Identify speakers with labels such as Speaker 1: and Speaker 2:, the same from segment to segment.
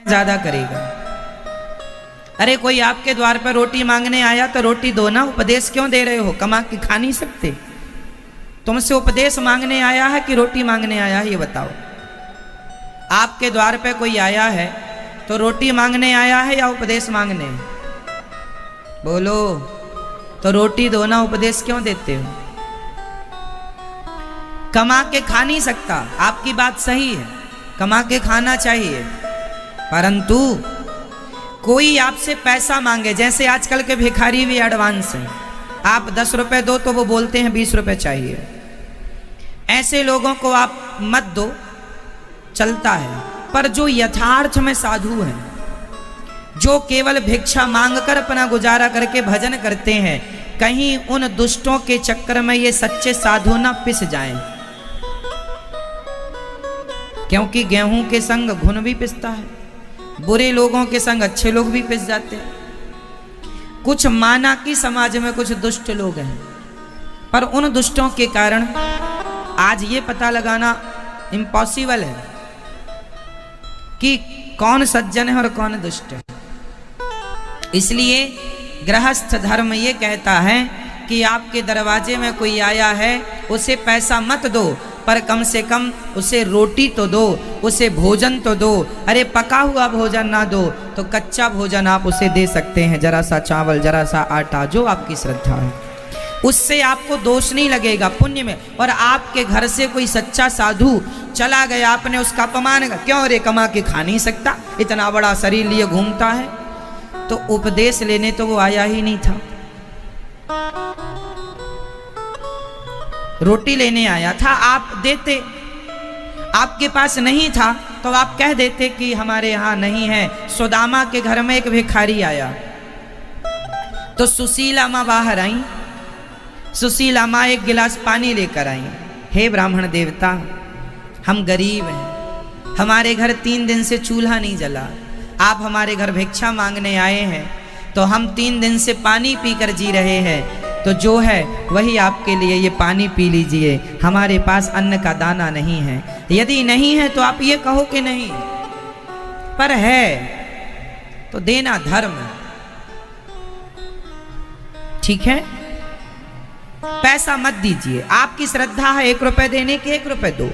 Speaker 1: ज्यादा करेगा। अरे कोई आपके द्वार पर रोटी मांगने आया तो रोटी दो ना, उपदेश क्यों दे रहे हो? कमा के खा नहीं सकते? तुमसे उपदेश मांगने आया है कि रोटी मांगने आया है, ये बताओ। आपके द्वार पे कोई आया है तो रोटी मांगने आया है या उपदेश मांगने? बोलो। तो रोटी दो ना, उपदेश क्यों देते हो? कमा के खा नहीं सकता, आपकी बात सही है, कमा के खाना चाहिए, परंतु कोई आपसे पैसा मांगे, जैसे आजकल के भिखारी भी एडवांस हैं, आप 10 रुपए दो तो वो बोलते हैं 20 रुपए चाहिए। ऐसे लोगों को आप मत दो, चलता है। पर जो यथार्थ में साधु हैं, जो केवल भिक्षा मांगकर अपना गुजारा करके भजन करते हैं, कहीं उन दुष्टों के चक्कर में ये सच्चे साधु ना पिस जाएं, क्योंकि गेहूं के संग घुन भी पिसता है, बुरे लोगों के संग अच्छे लोग भी पिस जाते हैं। कुछ माना कि समाज में कुछ दुष्ट लोग हैं, पर उन दुष्टों के कारण आज ये पता लगाना इम्पॉसिबल है कि कौन सज्जन है और कौन दुष्ट है। इसलिए गृहस्थ धर्म ये कहता है कि आपके दरवाजे में कोई आया है, उसे पैसा मत दो, पर कम से कम उसे रोटी तो दो, उसे भोजन तो दो। अरे पका हुआ भोजन ना दो तो कच्चा भोजन आप उसे दे सकते हैं, जरा सा चावल, जरा सा आटा, जो आपकी श्रद्धा है, उससे आपको दोष नहीं लगेगा, पुण्य में। और आपके घर से कोई सच्चा साधु चला गया, आपने उसका अपमान, क्यों रे कमा के खा नहीं सकता, इतना बड़ा शरीर लिए घूमता है, तो उपदेश लेने तो वो आया ही नहीं था, रोटी लेने आया था। आप देते, आपके पास नहीं था तो आप कह देते कि हमारे यहाँ नहीं है। सुदामा के घर में एक भिखारी आया तो सुशीला माँ बाहर आई, सुशीला माँ एक गिलास पानी लेकर आई। हे ब्राह्मण देवता, हम गरीब हैं, हमारे घर 3 दिन से चूल्हा नहीं जला, आप हमारे घर भिक्षा मांगने आए हैं, तो हम 3 दिन से पानी पीकर जी रहे हैं, तो जो है वही आपके लिए ये पानी पी लीजिए, हमारे पास अन्न का दाना नहीं है। यदि नहीं है तो आप ये कहो कि नहीं, पर है तो देना धर्म, ठीक है? पैसा मत दीजिए, आपकी श्रद्धा है 1 रुपए देने की, 1 रुपए दो,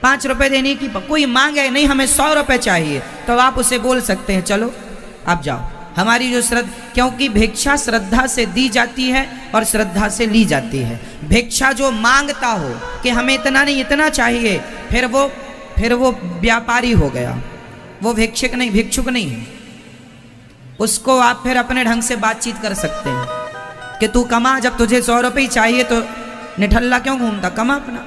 Speaker 1: 5 रुपए देने की। कोई मांगे नहीं हमें 100 रुपए चाहिए, तो आप उसे बोल सकते हैं चलो आप जाओ, हमारी जो श्रद्धा, क्योंकि भिक्षा श्रद्धा से दी जाती है और श्रद्धा से ली जाती है। भिक्षा जो मांगता हो कि हमें इतना नहीं इतना चाहिए, फिर वो व्यापारी हो गया, वो भिक्षुक नहीं है। उसको आप फिर अपने ढंग से बातचीत कर सकते हैं कि तू कमा, जब तुझे 100 रुपये चाहिए तो निठल्ला क्यों घूमता, कमा अपना,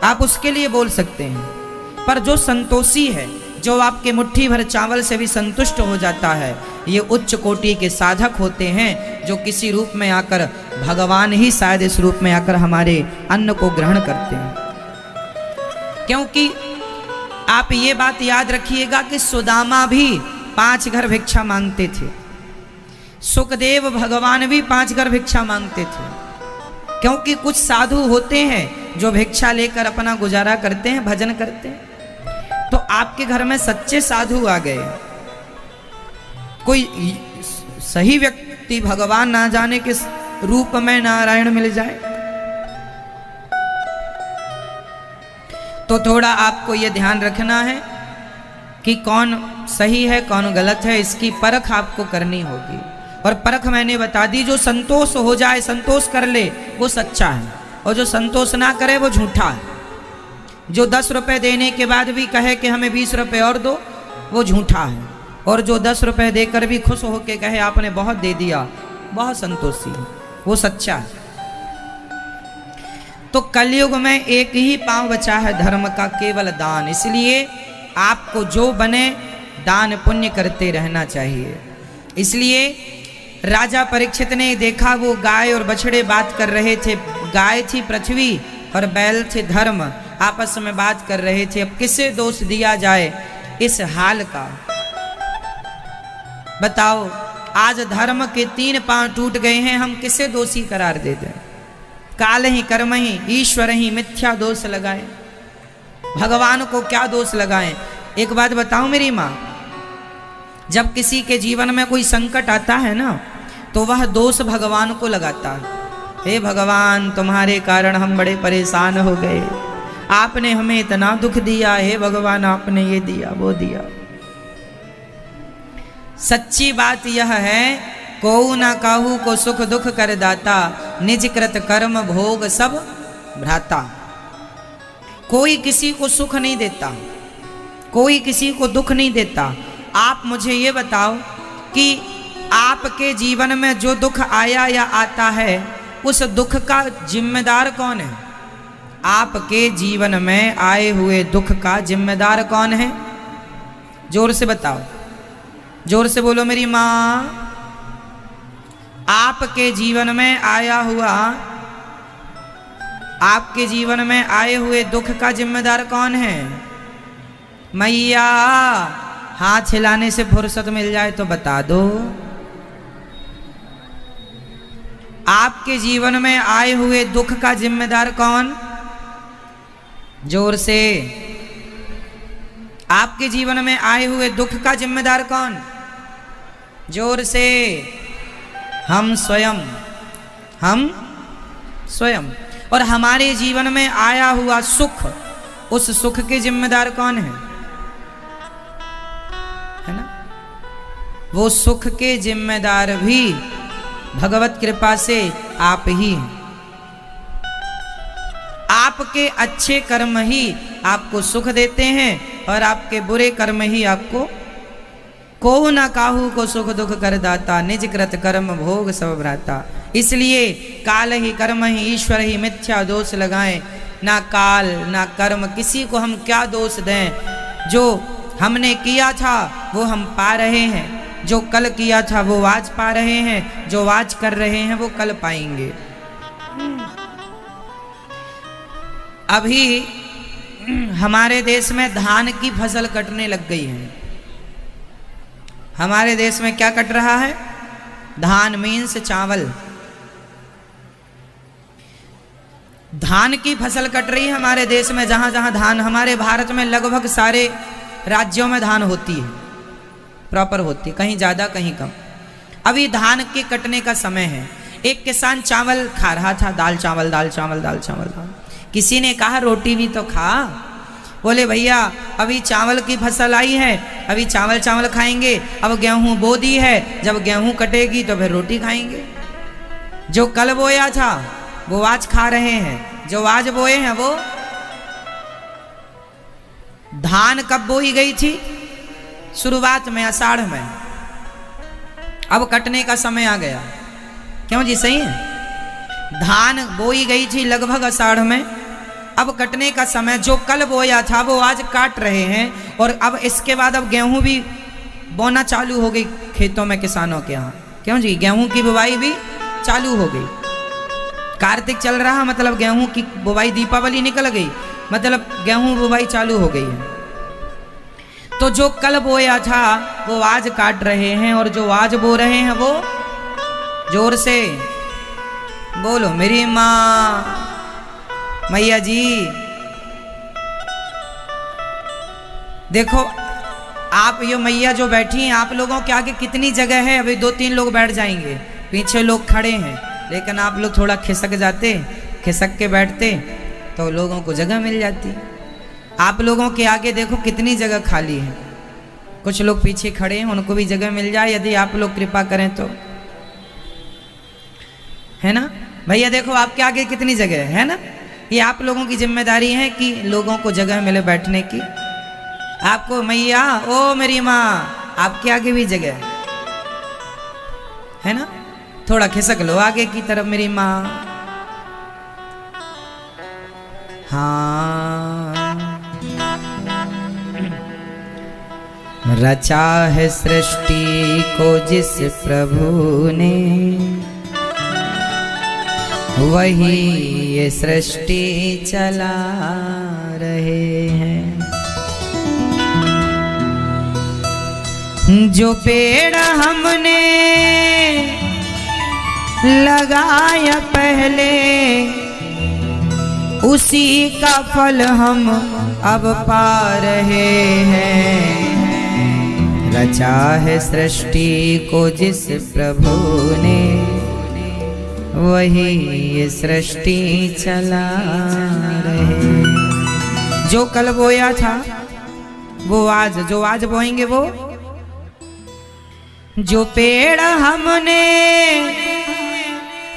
Speaker 1: आप उसके लिए बोल सकते हैं। पर जो संतोषी है, जो आपके मुट्ठी भर चावल से भी संतुष्ट हो जाता है, ये उच्च कोटि के साधक होते हैं, जो किसी रूप में आकर, भगवान ही शायद इस रूप में आकर हमारे अन्न को ग्रहण करते हैं। क्योंकि आप ये बात याद रखिएगा कि सुदामा भी 5 घर भिक्षा मांगते थे, सुखदेव भगवान भी 5 घर भिक्षा मांगते थे, क्योंकि कुछ साधु होते हैं जो भिक्षा लेकर अपना गुजारा करते हैं, भजन करते हैं। तो आपके घर में सच्चे साधु आ गए, कोई सही व्यक्ति, भगवान ना जाने किस रूप में नारायण मिल जाए, तो थोड़ा आपको यह ध्यान रखना है कि कौन सही है कौन गलत है, इसकी परख आपको करनी होगी। और परख मैंने बता दी, जो संतोष हो जाए, संतोष कर ले, वो सच्चा है, और जो संतोष ना करे वो झूठा है। जो 10 रुपए देने के बाद भी कहे कि हमें 20 रुपए और दो, वो झूठा है। और जो 10 रुपए देकर भी खुश होकर कहे आपने बहुत दे दिया, बहुत संतोषी है, वो सच्चा है। तो कलयुग में एक ही पांव बचा है धर्म का, केवल दान। इसलिए आपको जो बने दान पुण्य करते रहना चाहिए। इसलिए राजा परीक्षित ने देखा, वो गाय और बछड़े बात कर रहे थे, गाय थी पृथ्वी और बैल थे धर्म, आपस में बात कर रहे थे। अब किसे दोष दिया जाए इस हाल का, बताओ। आज धर्म के 3 पांव टूट गए हैं, हम किसे दोषी करार दे दें? काल ही कर्म ही ईश्वर ही मिथ्या दोष लगाए, भगवान को क्या दोष लगाएं? एक बात बताऊं मेरी माँ, जब किसी के जीवन में कोई संकट आता है ना, तो वह दोष भगवान को लगाता है। हे भगवान, तुम्हारे कारण हम बड़े परेशान हो गए, आपने हमें इतना दुख दिया, हे भगवान आपने ये दिया वो दिया। सच्ची बात यह है, कोऊ ना काहू को सुख दुख कर दाता, निज कृत कर्म भोग सब भ्राता। कोई किसी को सुख नहीं देता, कोई किसी को दुख नहीं देता। आप मुझे ये बताओ कि आपके जीवन में जो दुख आया या आता है, उस दुख का जिम्मेदार कौन है? आपके जीवन में आए हुए दुख का जिम्मेदार कौन है? जोर से बताओ, जोर से बोलो मेरी माँ। आपके जीवन में आया हुआ, आपके जीवन में आए हुए दुख का जिम्मेदार कौन है? मैया, हाथ हिलाने से फुर्सत मिल जाए तो बता दो। आपके जीवन में आए हुए दुख का जिम्मेदार कौन? जोर से। आपके जीवन में आए हुए दुख का जिम्मेदार कौन? जोर से। हम स्वयं, हम स्वयं। और हमारे जीवन में आया हुआ सुख, उस सुख के जिम्मेदार कौन है? है ना? वो सुख के जिम्मेदार भी भगवत कृपा से आप ही हैं। आपके अच्छे कर्म ही आपको सुख देते हैं और आपके बुरे कर्म ही आपको, को ना काहू को सुख दुख कर दाता, निज कृत कर्म भोग सब भ्राता। इसलिए काल ही कर्म ही ईश्वर ही मिथ्या दोष लगाएं। ना काल ना कर्म, किसी को हम क्या दोष दें? जो हमने किया था वो हम पा रहे हैं, जो कल किया था वो आज पा रहे हैं, जो आज कर रहे हैं वो कल पाएंगे। अभी हमारे देश में धान की फसल कटने लग गई है। हमारे देश में क्या कट रहा है? धान मीन्स चावल। धान की फसल कट रही है हमारे देश में। जहां जहां धान, हमारे भारत में लगभग सारे राज्यों में धान होती है, प्रॉपर होती है, कहीं ज़्यादा कहीं कम। अभी धान के कटने का समय है। एक किसान चावल खा रहा था, दाल चावल दाल चावल दाल चावल दाल। किसी ने कहा रोटी भी तो खा। बोले भैया अभी चावल की फसल आई है, अभी चावल चावल खाएंगे। अब गेहूं बो दी है, जब गेहूं कटेगी तो फिर रोटी खाएंगे। जो कल बोया था वो आज खा रहे हैं, जो आज बोए हैं वो। धान कब बोई गई थी? शुरुआत में, आषाढ़ में। अब कटने का समय आ गया। क्यों जी? सही है। धान बोई गई थी लगभग आषाढ़ में, अब कटने का समय। जो कल बोया था वो आज काट रहे हैं। और अब इसके बाद अब गेहूं भी बोना चालू हो गई खेतों में किसानों के यहाँ। क्यों जी? गेहूं की बुवाई भी चालू हो गई। कार्तिक चल रहा, मतलब गेहूं की बुवाई, दीपावली निकल गई, मतलब गेहूं बुवाई चालू हो गई है। तो जो कल बोया था वो आज काट रहे हैं, और जो आज बो रहे हैं वो, जोर से बोलो मेरी माँ। मैया जी देखो, आप ये मैया जो बैठी हैं, आप लोगों के आगे कितनी जगह है? अभी 2-3 लोग बैठ जाएंगे, पीछे लोग खड़े हैं, लेकिन आप लोग थोड़ा खिसक जाते, खिसक के बैठते तो लोगों को जगह मिल जाती। आप लोगों के आगे देखो कितनी जगह खाली है। कुछ लोग पीछे खड़े हैं, उनको भी जगह मिल जाए यदि आप लोग कृपा करें तो, है ना? भैया देखो आपके आगे कितनी जगह है ना? ये आप लोगों की जिम्मेदारी है कि लोगों को जगह मिले बैठने की। आपको मैया, ओ मेरी माँ, आपके आगे भी जगह है ना? थोड़ा खिसक लो आगे की तरफ मेरी माँ। हाँ, रचा है सृष्टि को जिस प्रभु ने, वही ये सृष्टि चला रहे हैं। जो पेड़ हमने लगाया पहले, उसी का फल हम अब पा रहे हैं। रचा है सृष्टि को जिस प्रभु ने, वही ये सृष्टि चला रहे। जो कल बोया था वो आज, जो आज बोएंगे वो, जो पेड़ हमने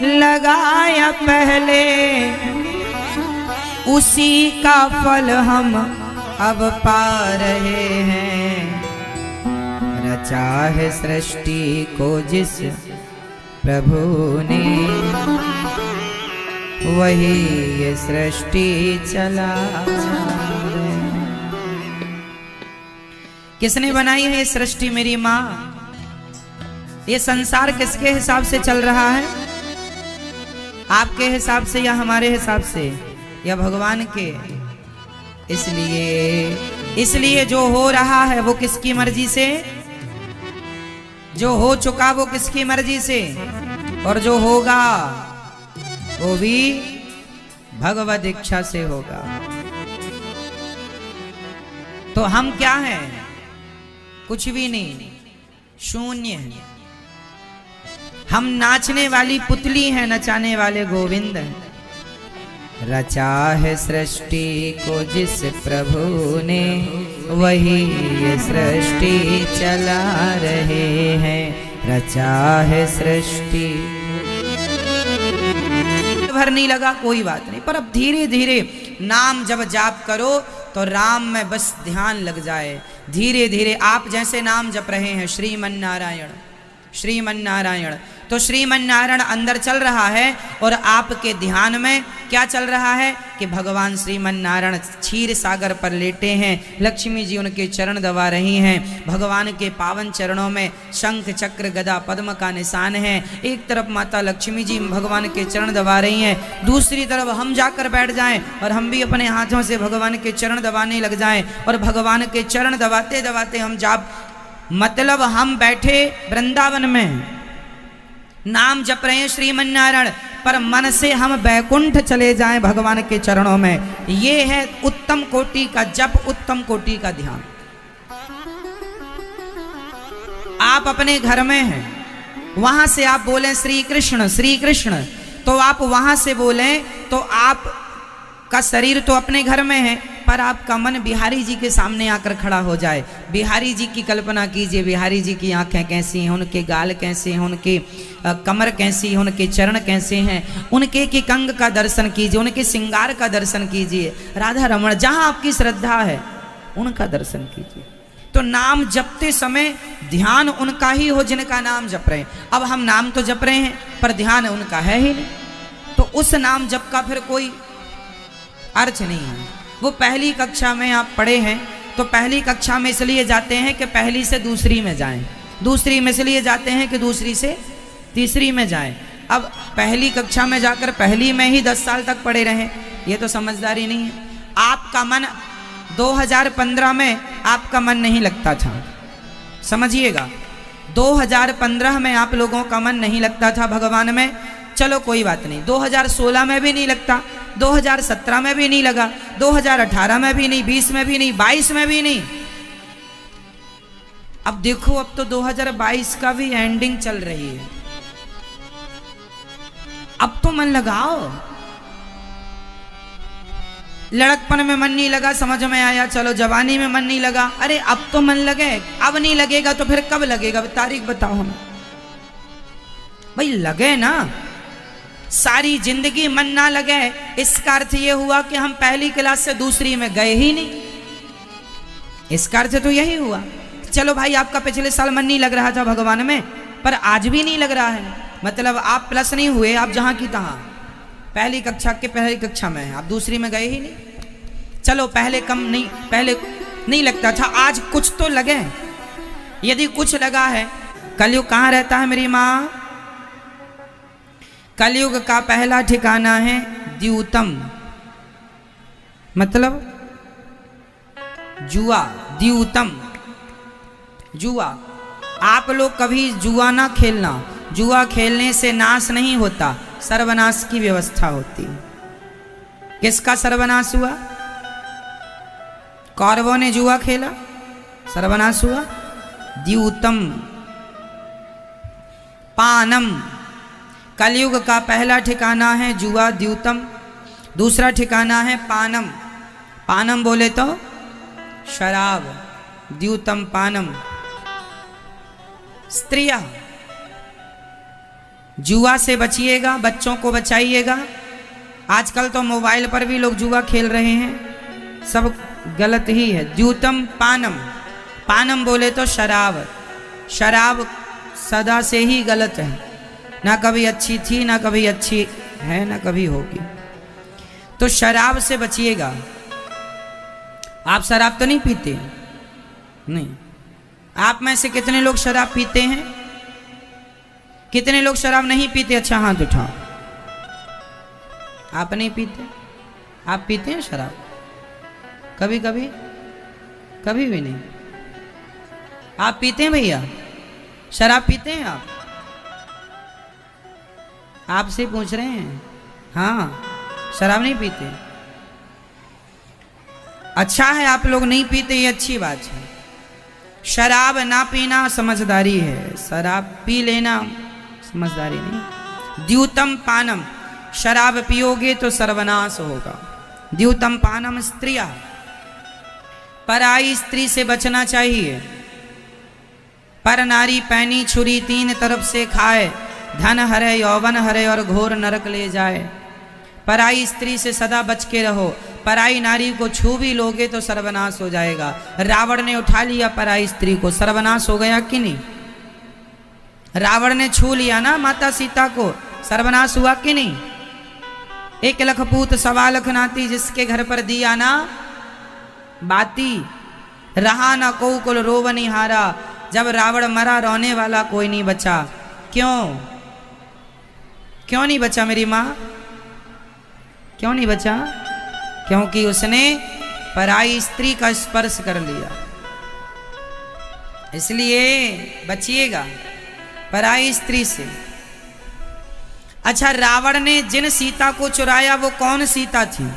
Speaker 1: लगाया पहले, उसी का फल हम अब पा रहे हैं। रचा है सृष्टि को जिस प्रभु ने, वही ये सृष्टि चला रहे। किसने बनाई है ये सृष्टि? मेरी माँ। ये संसार किसके हिसाब से चल रहा है? आपके हिसाब से या हमारे हिसाब से या भगवान के? इसलिए जो हो रहा है वो किसकी मर्जी से, जो हो चुका वो किसकी मर्जी से, और जो होगा वो भी भगवत इच्छा से होगा। तो हम क्या हैं? कुछ भी नहीं, शून्य है। हम नाचने वाली पुतली हैं, नचाने वाले गोविंद हैं। रचा है सृष्टि को जिस प्रभु ने, वही ये सृष्टि चला रहे हैं। रचा है सृष्टि। भर नहीं लगा कोई बात नहीं, पर अब धीरे धीरे नाम जब जाप करो तो राम में बस ध्यान लग जाए। धीरे धीरे आप जैसे नाम जप रहे हैं श्रीमन नारायण श्रीमन नारायण, तो श्रीमन नारायण अंदर चल रहा है और आपके ध्यान में क्या चल रहा है कि भगवान श्रीमन नारायण क्षीर सागर पर लेटे हैं, लक्ष्मी जी उनके चरण दबा रही हैं। भगवान के पावन चरणों में शंख चक्र गदा पद्म का निशान है। एक तरफ माता लक्ष्मी जी भगवान के चरण दबा रही हैं, दूसरी तरफ हम जाकर बैठ जाएं और हम भी अपने हाथों से भगवान के चरण दबाने लग जाएं और भगवान के चरण दबाते दबाते हम जाप, मतलब हम बैठे वृंदावन में नाम जप रहे हैं श्रीमन नारायण, पर मन से हम बैकुंठ चले जाएं भगवान के चरणों में। ये है उत्तम कोटि का जप, उत्तम कोटि का ध्यान। आप अपने घर में हैं, वहां से आप बोलें श्री कृष्ण, तो आप वहां से बोलें तो आप का शरीर तो अपने घर में है, पर आपका मन बिहारी जी के सामने आकर खड़ा हो जाए। बिहारी जी की कल्पना कीजिए, बिहारी जी की आंखें कैसी हैं, उनके गाल कैसे हैं, उनके कमर कैसी है, उनके चरण कैसे हैं, उनके की कंग का दर्शन कीजिए, उनके श्रृंगार का दर्शन कीजिए। राधा रमण जहां आपकी श्रद्धा है उनका दर्शन कीजिए। तो नाम जपते समय ध्यान उनका ही हो जिनका नाम जप रहे हैं। अब हम नाम तो जप रहे हैं पर ध्यान उनका है ही नहीं, तो उस नाम जप का फिर कोई अर्थ नहीं है। वो पहली कक्षा में आप पढ़े हैं, तो पहली कक्षा में इसलिए जाते हैं कि पहली से दूसरी में जाएं, दूसरी में इसलिए जाते हैं कि दूसरी से तीसरी में जाएं। अब पहली कक्षा में जाकर पहली में ही 10 साल तक पढ़े रहें, ये तो समझदारी नहीं है। आपका मन 2015 में आपका मन नहीं लगता था, समझिएगा। 2015 में आप लोगों का मन नहीं लगता था भगवान में, चलो कोई बात नहीं। 2016 में भी नहीं लगता, 2017 में भी नहीं लगा, 2018 में भी नहीं, 20 में भी नहीं, 22 में भी नहीं। अब देखो, अब तो 2022 का भी एंडिंग चल रही है। अब तो मन लगाओ। लड़कपन में मन नहीं लगा, समझ में आया, चलो जवानी में मन नहीं लगा, अरे अब तो मन लगे। अब नहीं लगेगा तो फिर कब लगेगा? तारीख बताओ हमें भाई। लगे ना, सारी जिंदगी मन ना लगे, इसका अर्थ ये हुआ कि हम पहली क्लास से दूसरी में गए ही नहीं। इसका अर्थ तो यही हुआ। चलो भाई, आपका पिछले साल मन नहीं लग रहा था भगवान में, पर आज भी नहीं लग रहा है, मतलब आप प्लस नहीं हुए, आप जहां की तहां। पहली कक्षा के पहली कक्षा में आप दूसरी में गए ही नहीं। चलो पहले कम नहीं, पहले नहीं लगता था, आज कुछ तो लगे। यदि कुछ लगा है, कलयुग कहाँ रहता है मेरी माँ? कलयुग का पहला ठिकाना है द्यूतम, मतलब जुआ। द्यूतम जुआ। आप लोग कभी जुआ ना खेलना, जुआ खेलने से नाश नहीं होता, सर्वनाश की व्यवस्था होती। किसका सर्वनाश हुआ? कौरवों ने जुआ खेला, सर्वनाश हुआ। द्यूतम पानम। कलयुग का पहला ठिकाना है जुआ द्यूतम, दूसरा ठिकाना है पानम। पानम बोले तो शराब, द्यूतम पानम स्त्रियां। जुआ से बचिएगा, बच्चों को बचाइएगा। आजकल तो मोबाइल पर भी लोग जुआ खेल रहे हैं, सब गलत ही है। द्यूतम पानम, पानम बोले तो शराब। शराब सदा से ही गलत है, ना कभी अच्छी थी, ना कभी अच्छी है, ना कभी होगी। तो शराब से बचिएगा। आप शराब तो नहीं पीते? नहीं। आप में से कितने लोग शराब पीते हैं? कितने लोग शराब नहीं पीते? अच्छा हाथ उठाओ। आप नहीं पीते? आप पीते हैं शराब? कभी कभी? कभी भी नहीं। आप पीते हैं भैया? शराब पीते हैं आप? आपसे पूछ रहे हैं। हाँ, शराब नहीं पीते। अच्छा है आप लोग नहीं पीते, ये अच्छी बात है। शराब ना पीना समझदारी है, शराब पी लेना समझदारी नहीं। द्यूतम पानम, शराब पियोगे तो सर्वनाश होगा। द्यूतम पानम स्त्रिया, पराई स्त्री से बचना चाहिए। पर नारी पैनी छुरी तीन तरफ से खाए, धन हरे यौवन हरे और घोर नरक ले जाए। पराई स्त्री से सदा बच के रहो। पराई नारी को छू भी लोगे तो सर्वनाश हो जाएगा। रावण ने उठा लिया पराई स्त्री को, सर्वनाश हो गया कि नहीं? रावण ने छू लिया ना माता सीता को, सर्वनाश हुआ कि नहीं? 1 लख पूत 1.25 लाख नाती, जिसके घर पर दिया ना बाती, रहा ना को कुल रोवनी हारा। जब रावण मरा रोने वाला कोई नहीं बचा। क्यों? क्यों नहीं बचा मेरी माँ? क्यों नहीं बचा? क्योंकि उसने पराई स्त्री का स्पर्श कर लिया। इसलिए बचिएगा पराई स्त्री से। अच्छा, रावण ने जिन सीता को चुराया वो कौन सीता थी?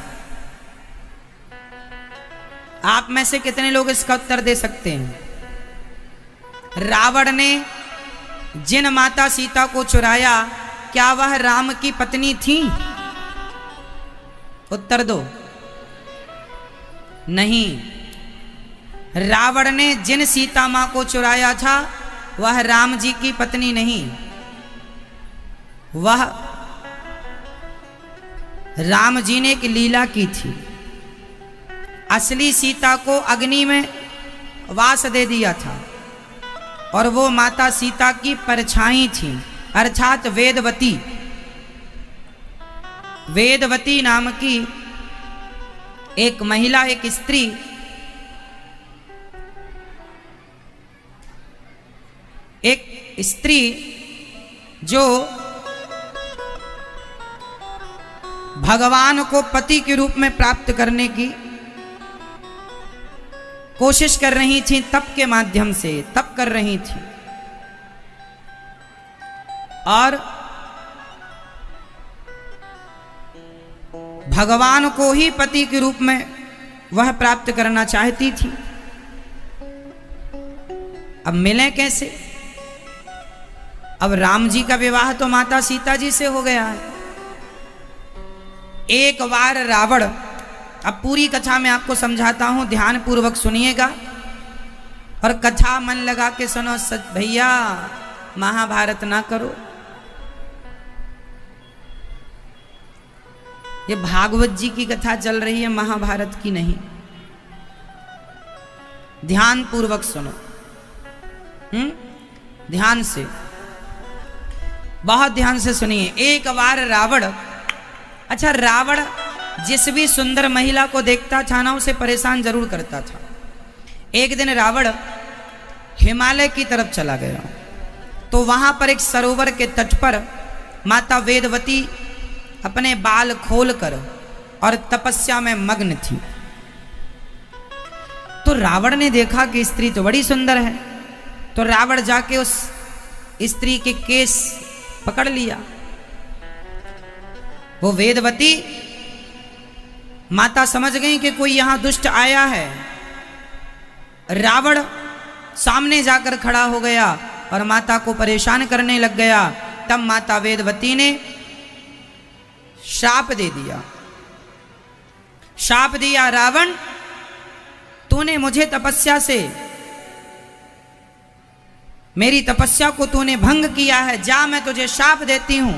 Speaker 1: आप में से कितने लोग इसका उत्तर दे सकते हैं? रावण ने जिन माता सीता को चुराया, क्या वह राम की पत्नी थी? उत्तर दो। नहीं। रावण ने जिन सीता मां को चुराया था वह राम जी की पत्नी नहीं, वह राम जी ने एक लीला की थी। असली सीता को अग्नि में वास दे दिया था और वो माता सीता की परछाई थी, अर्थात वेदवती। वेदवती नाम की एक महिला, एक स्त्री जो भगवान को पति के रूप में प्राप्त करने की कोशिश कर रही थी, तप के माध्यम से तप कर रही थी और भगवान को ही पति के रूप में वह प्राप्त करना चाहती थी। अब मिले कैसे? अब राम जी का विवाह तो माता सीता जी से हो गया है। एक बार रावण, अब पूरी कथा मैं आपको समझाता हूं, ध्यान पूर्वक सुनिएगा और कथा मन लगा के सुनो। भैया महाभारत ना करो, ये भागवत जी की कथा चल रही है, महाभारत की नहीं। ध्यान पूर्वक सुनो, ध्यान से, बहुत ध्यान से सुनिए। एक बार रावण, अच्छा रावण जिस भी सुंदर महिला को देखता था ना उसे परेशान जरूर करता था। एक दिन रावण हिमालय की तरफ चला गया तो वहां पर एक सरोवर के तट पर माता वेदवती अपने बाल खोलकर और तपस्या में मग्न थी। तो रावण ने देखा कि स्त्री तो बड़ी सुंदर है, तो रावण जाके उस स्त्री के केस पकड़ लिया। वो वेदवती माता समझ गई कि कोई यहां दुष्ट आया है। रावण सामने जाकर खड़ा हो गया और माता को परेशान करने लग गया। तब माता वेदवती ने शाप दे दिया। शाप दिया, रावण तूने मुझे तपस्या से, मेरी तपस्या को तूने भंग किया है, जा मैं तुझे शाप देती हूं,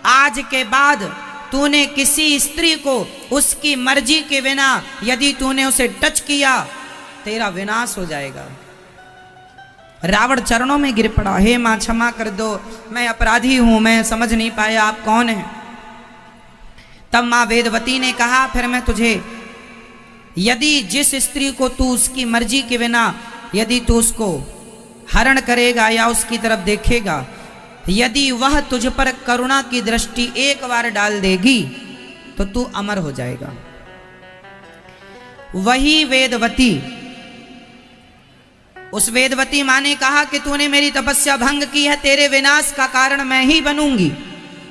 Speaker 1: आज के बाद तूने किसी स्त्री को उसकी मर्जी के बिना यदि तूने उसे टच किया तेरा विनाश हो जाएगा। रावण चरणों में गिर पड़ा, हे मां क्षमा कर दो, मैं अपराधी हूं, मैं समझ नहीं पाया आप कौन हैं। तब मां वेदवती ने कहा, फिर मैं तुझे, यदि जिस स्त्री को तू उसकी मर्जी के बिना यदि तू उसको हरण करेगा या उसकी तरफ देखेगा, यदि वह तुझ पर करुणा की दृष्टि एक बार डाल देगी तो तू अमर हो जाएगा। वही वेदवती, उस वेदवती मां ने कहा कि तूने मेरी तपस्या भंग की है, तेरे विनाश का कारण मैं ही बनूंगी।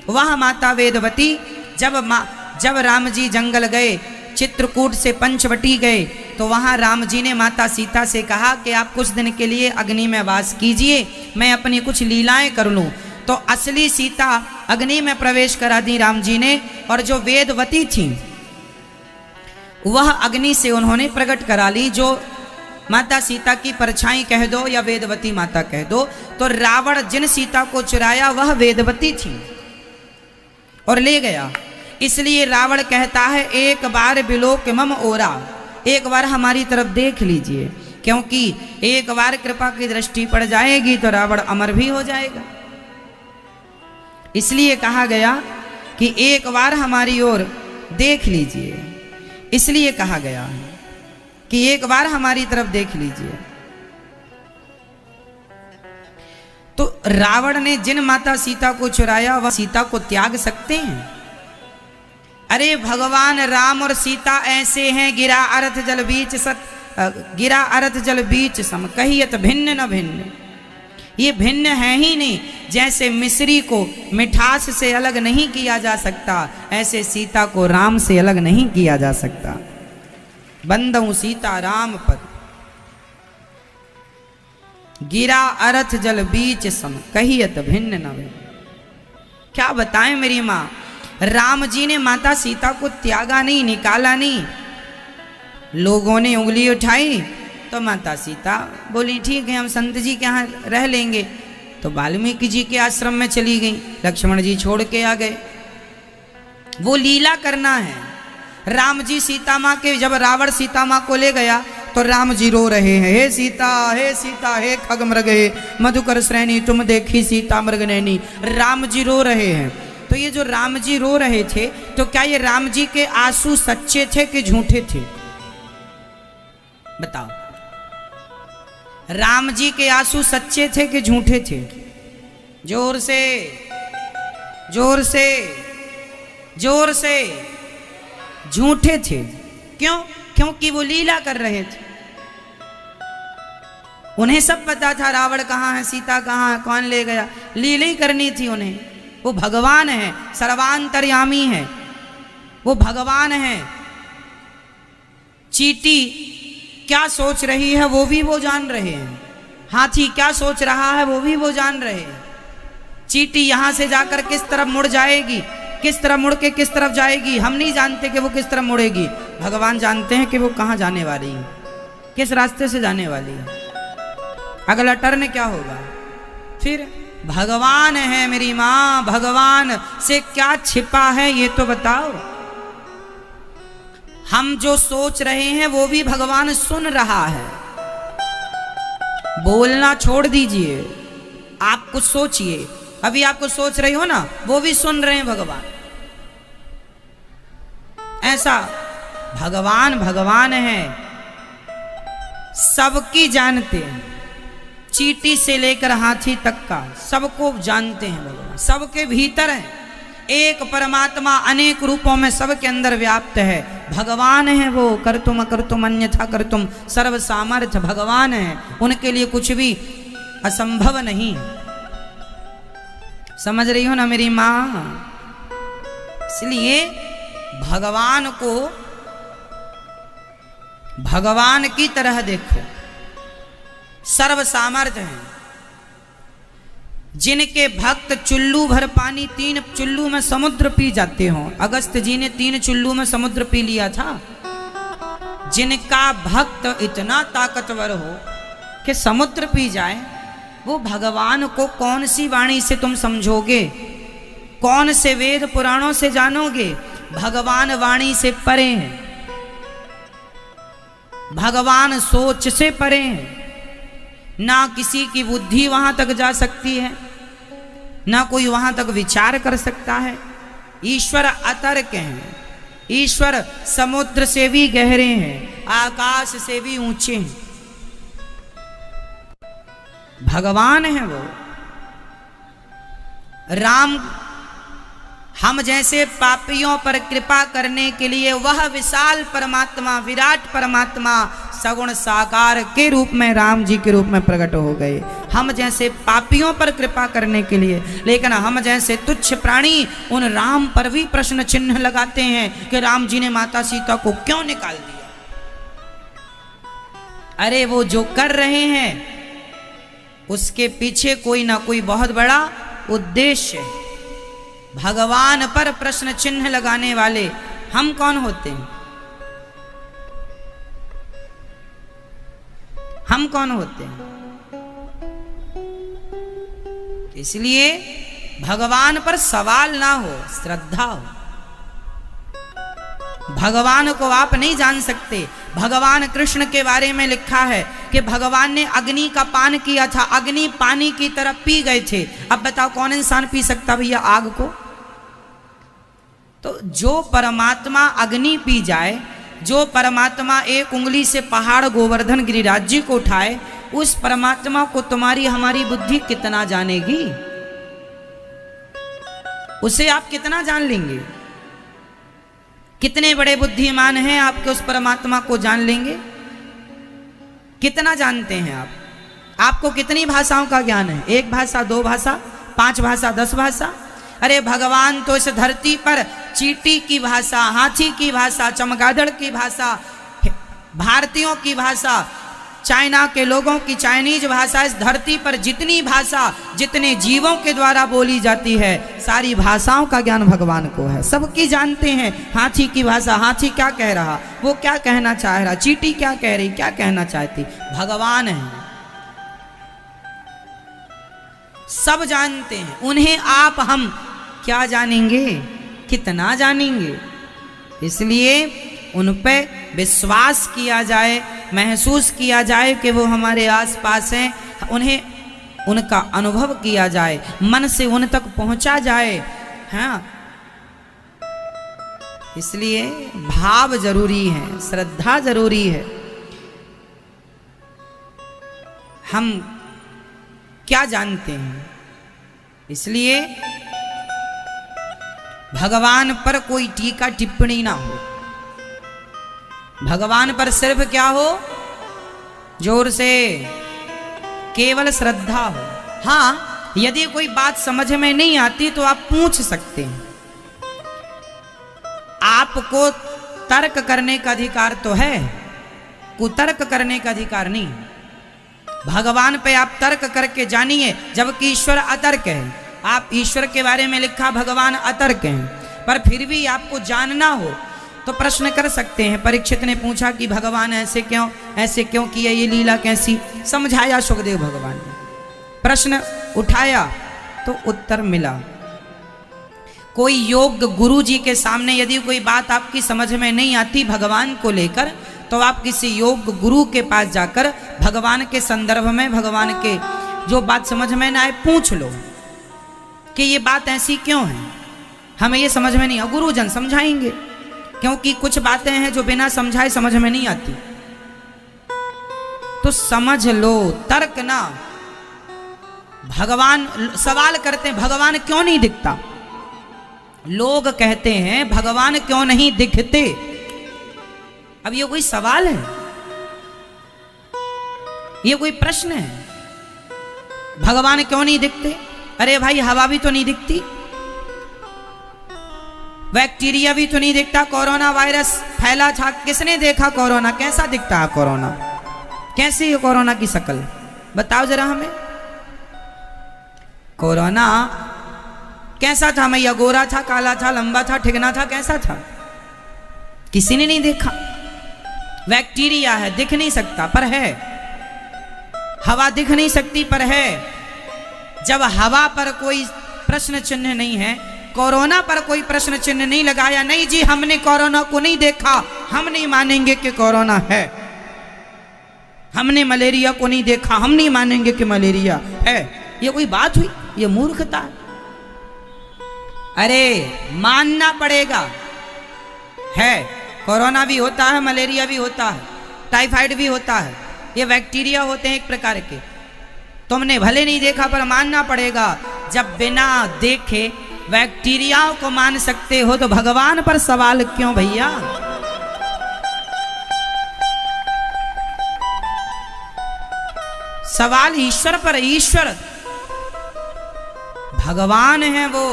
Speaker 1: वह माता वेदवती जब राम जी जंगल गए, चित्रकूट से पंचवटी गए, तो वहां राम जी ने माता सीता से कहा कि आप कुछ दिन के लिए अग्नि में वास कीजिए, मैं अपनी कुछ लीलाएं कर लूं। तो असली सीता अग्नि में प्रवेश करा दी राम जी ने, और जो वेदवती थी वह अग्नि से उन्होंने प्रकट करा ली। जो माता सीता की परछाई कह दो या वेदवती माता कह दो, तो रावण जिन सीता को चुराया वह वेदवती थी और ले गया। इसलिए रावण कहता है, एक बार बिलोक मम ओरा, एक बार हमारी तरफ देख लीजिए, क्योंकि एक बार कृपा की दृष्टि पड़ जाएगी तो रावण अमर भी हो जाएगा। इसलिए कहा गया कि एक बार हमारी ओर देख लीजिए, इसलिए कहा गया है कि एक बार हमारी तरफ देख लीजिए। तो रावण ने जिन माता सीता को चुराया वह सीता को त्याग सकते हैं? अरे भगवान राम और सीता ऐसे हैं, गिरा अर्थ जल बीच गिरा अर्थ जल बीच सम, कहियत भिन्न न भिन्न। ये भिन्न है ही नहीं। जैसे मिश्री को मिठास से अलग नहीं किया जा सकता, ऐसे सीता को राम से अलग नहीं किया जा सकता। बंदऊ सीता राम पर, गिरा अर्थ जल बीच सम, कहियत भिन्न न भिन्न। क्या बताएं मेरी मां, राम जी ने माता सीता को त्यागा नहीं, निकाला नहीं। लोगों ने उंगली उठाई तो माता सीता बोली ठीक है हम संत जी के यहाँ रह लेंगे, तो वाल्मीकि जी के आश्रम में चली गई। लक्ष्मण जी छोड़ के आ गए। वो लीला करना है। राम जी सीता माँ के, जब रावण सीता माँ को ले गया तो राम जी रो रहे हैं, हे सीता हे खग मृग हे मधुकर श्रेणी तुम देखी सीता मृग नैनी। राम जी रो रहे हैं। तो ये जो राम जी रो रहे थे, तो क्या ये राम जी के आंसू सच्चे थे कि झूठे थे? बताओ, राम जी के आंसू सच्चे थे कि झूठे थे? जोर से जोर से जोर से झूठे थे। क्यों? क्योंकि वो लीला कर रहे थे। उन्हें सब पता था रावण कहाँ है, सीता कहाँ है, कौन ले गया। लीला ही करनी थी उन्हें। वो भगवान है, सर्वांतर्यामी है, वो भगवान है। चींटी क्या सोच रही है वो भी वो जान रहे हैं, हाथी क्या सोच रहा है वो भी वो जान रहे हैं। चींटी यहां से जाकर किस तरफ मुड़ जाएगी, किस तरफ मुड़ के किस तरफ जाएगी, हम नहीं जानते कि वो किस तरफ मुड़ेगी। भगवान जानते हैं कि वो कहां जाने वाली है, किस रास्ते से जाने वाली है, अगला टर्न क्या होगा। फिर भगवान है मेरी मां, भगवान से क्या छिपा है ये तो बताओ। हम जो सोच रहे हैं वो भी भगवान सुन रहा है। बोलना छोड़ दीजिए, आप कुछ सोचिए। अभी आप कुछ सोच रही हो ना, वो भी सुन रहे हैं भगवान। ऐसा भगवान भगवान है, सबकी जानते हैं। चींटी से लेकर हाथी तक का सबको जानते हैं भगवान, सबके भीतर है। एक परमात्मा अनेक रूपों में सबके अंदर व्याप्त है। भगवान है वो, कर्तुम अकर्तुम अन्यथा कर्तुम, सर्व सामर्थ्य भगवान है। उनके लिए कुछ भी असंभव नहीं। समझ रही हो ना मेरी मां? इसलिए भगवान को भगवान की तरह देखो। सर्व सामर्थ्य हैं, जिनके भक्त चुल्लू भर पानी 3 चुल्लू में समुद्र पी जाते हों। अगस्त जी ने 3 चुल्लू में समुद्र पी लिया था। जिनका भक्त इतना ताकतवर हो कि समुद्र पी जाए, वो भगवान को कौन सी वाणी से तुम समझोगे, कौन से वेद पुराणों से जानोगे? भगवान वाणी से परे हैं, भगवान सोच से परे हैं। ना किसी की बुद्धि वहां तक जा सकती है, ना कोई वहां तक विचार कर सकता है। ईश्वर अतर्क हैं, ईश्वर समुद्र से भी गहरे हैं, आकाश से भी ऊंचे हैं। भगवान है वो। राम हम जैसे पापियों पर कृपा करने के लिए वह विशाल परमात्मा, विराट परमात्मा सगुण साकार के रूप में राम जी के रूप में प्रकट हो गए, हम जैसे पापियों पर कृपा करने के लिए। लेकिन हम जैसे तुच्छ प्राणी उन राम पर भी प्रश्न चिन्ह लगाते हैं कि राम जी ने माता सीता को क्यों निकाल दिया। अरे वो जो कर रहे हैं उसके पीछे कोई ना कोई बहुत बड़ा उद्देश्य है। भगवान पर प्रश्न चिन्ह लगाने वाले हम कौन होते हैं? हम कौन होते हैं? इसलिए भगवान पर सवाल ना हो, श्रद्धा हो। भगवान को आप नहीं जान सकते। भगवान कृष्ण के बारे में लिखा है कि भगवान ने अग्नि का पान किया था, अग्नि पानी की तरफ पी गए थे। अब बताओ कौन इंसान पी सकता भैया आग को? तो जो परमात्मा अग्नि पी जाए, जो परमात्मा एक उंगली से पहाड़ गोवर्धन गिरिराज जी को उठाए, उस परमात्मा को तुम्हारी हमारी बुद्धि कितना जानेगी? उसे आप कितना जान लेंगे? कितने बड़े बुद्धिमान हैं आपके उस परमात्मा को जान लेंगे? कितना जानते हैं आप? आपको कितनी भाषाओं का ज्ञान है? 1 भाषा, 2 भाषा, 5 भाषा, 10 भाषा? अरे भगवान तो इस धरती पर चींटी की भाषा, हाथी की भाषा, चमगादड़ की भाषा, भारतीयों की भाषा, चाइना के लोगों की चाइनीज भाषा, इस धरती पर जितनी भाषा जितने जीवों के द्वारा बोली जाती है, सारी भाषाओं का ज्ञान भगवान को है। सबकी जानते हैं। हाथी की भाषा, हाथी क्या कह रहा, वो क्या कहना चाह रहा, चींटी क्या कह रही, क्या कहना चाहती, भगवान है। सब जानते हैं। उन्हें आप हम क्या जानेंगे, कितना जानेंगे? इसलिए उन पे विश्वास किया जाए, महसूस किया जाए कि वो हमारे आसपास हैं, उन्हें उनका अनुभव किया जाए, मन से उन तक पहुंचा जाए। हाँ, इसलिए भाव जरूरी है, श्रद्धा जरूरी है। हम क्या जानते हैं? इसलिए भगवान पर कोई टीका टिप्पणी ना हो। भगवान पर सिर्फ क्या हो? जोर से केवल श्रद्धा हो। हाँ, यदि कोई बात समझ में नहीं आती तो आप पूछ सकते हैं। आपको तर्क करने का अधिकार तो है, कुतर्क करने का अधिकार नहीं। भगवान पे आप तर्क करके जानिए, जबकि ईश्वर अतर्क है। आप ईश्वर के बारे में लिखा भगवान अतर्क हैं, पर फिर भी आपको जानना हो तो प्रश्न कर सकते हैं। परीक्षित ने पूछा कि भगवान ऐसे क्यों किया, ये लीला कैसी? समझाया सुखदेव भगवान ने। प्रश्न उठाया तो उत्तर मिला। कोई योग्य गुरु जी के सामने यदि कोई बात आपकी समझ में नहीं आती भगवान को लेकर, तो आप किसी योग्य गुरु के पास जाकर भगवान के संदर्भ में, भगवान के जो बात समझ में ना आए, पूछ लो कि ये बात ऐसी क्यों है, हमें ये समझ में नहीं आ। गुरुजन समझाएंगे, क्योंकि कुछ बातें हैं जो बिना समझाए समझ में नहीं आती। तो समझ लो, तर्क ना। भगवान सवाल करते हैं, भगवान क्यों नहीं दिखता? लोग कहते हैं भगवान क्यों नहीं दिखते? अब ये कोई सवाल है? ये कोई प्रश्न है? भगवान क्यों नहीं दिखते? अरे भाई, हवा भी तो नहीं दिखती, बैक्टीरिया भी तो नहीं दिखता। कोरोना वायरस फैला था, किसने देखा कोरोना? कैसा दिखता है कोरोना? कैसी है कोरोना की शक्ल? बताओ जरा हमें। कोरोना कैसा था मैया? गोरा था, काला था, लंबा था, ठिगना था, कैसा था? किसी ने नहीं देखा। बैक्टीरिया है, दिख नहीं सकता पर है। हवा दिख नहीं सकती पर है। जब हवा पर कोई प्रश्न चिन्ह नहीं है, कोरोना पर कोई प्रश्न चिन्ह नहीं लगाया, नहीं जी हमने कोरोना को नहीं देखा, हम नहीं मानेंगे कि कोरोना है। हमने मलेरिया को नहीं देखा, हम नहीं मानेंगे कि मलेरिया है। ये कोई बात हुई? ये मूर्खता है। अरे मानना पड़ेगा, है कोरोना भी होता है, मलेरिया भी होता है, टाइफाइड भी होता है, ये बैक्टीरिया होते हैं एक प्रकार के। तुमने भले नहीं देखा पर मानना पड़ेगा। जब बिना देखे बैक्टीरियाओं को मान सकते हो तो भगवान पर सवाल क्यों भैया? सवाल ईश्वर पर। ईश्वर भगवान है, वो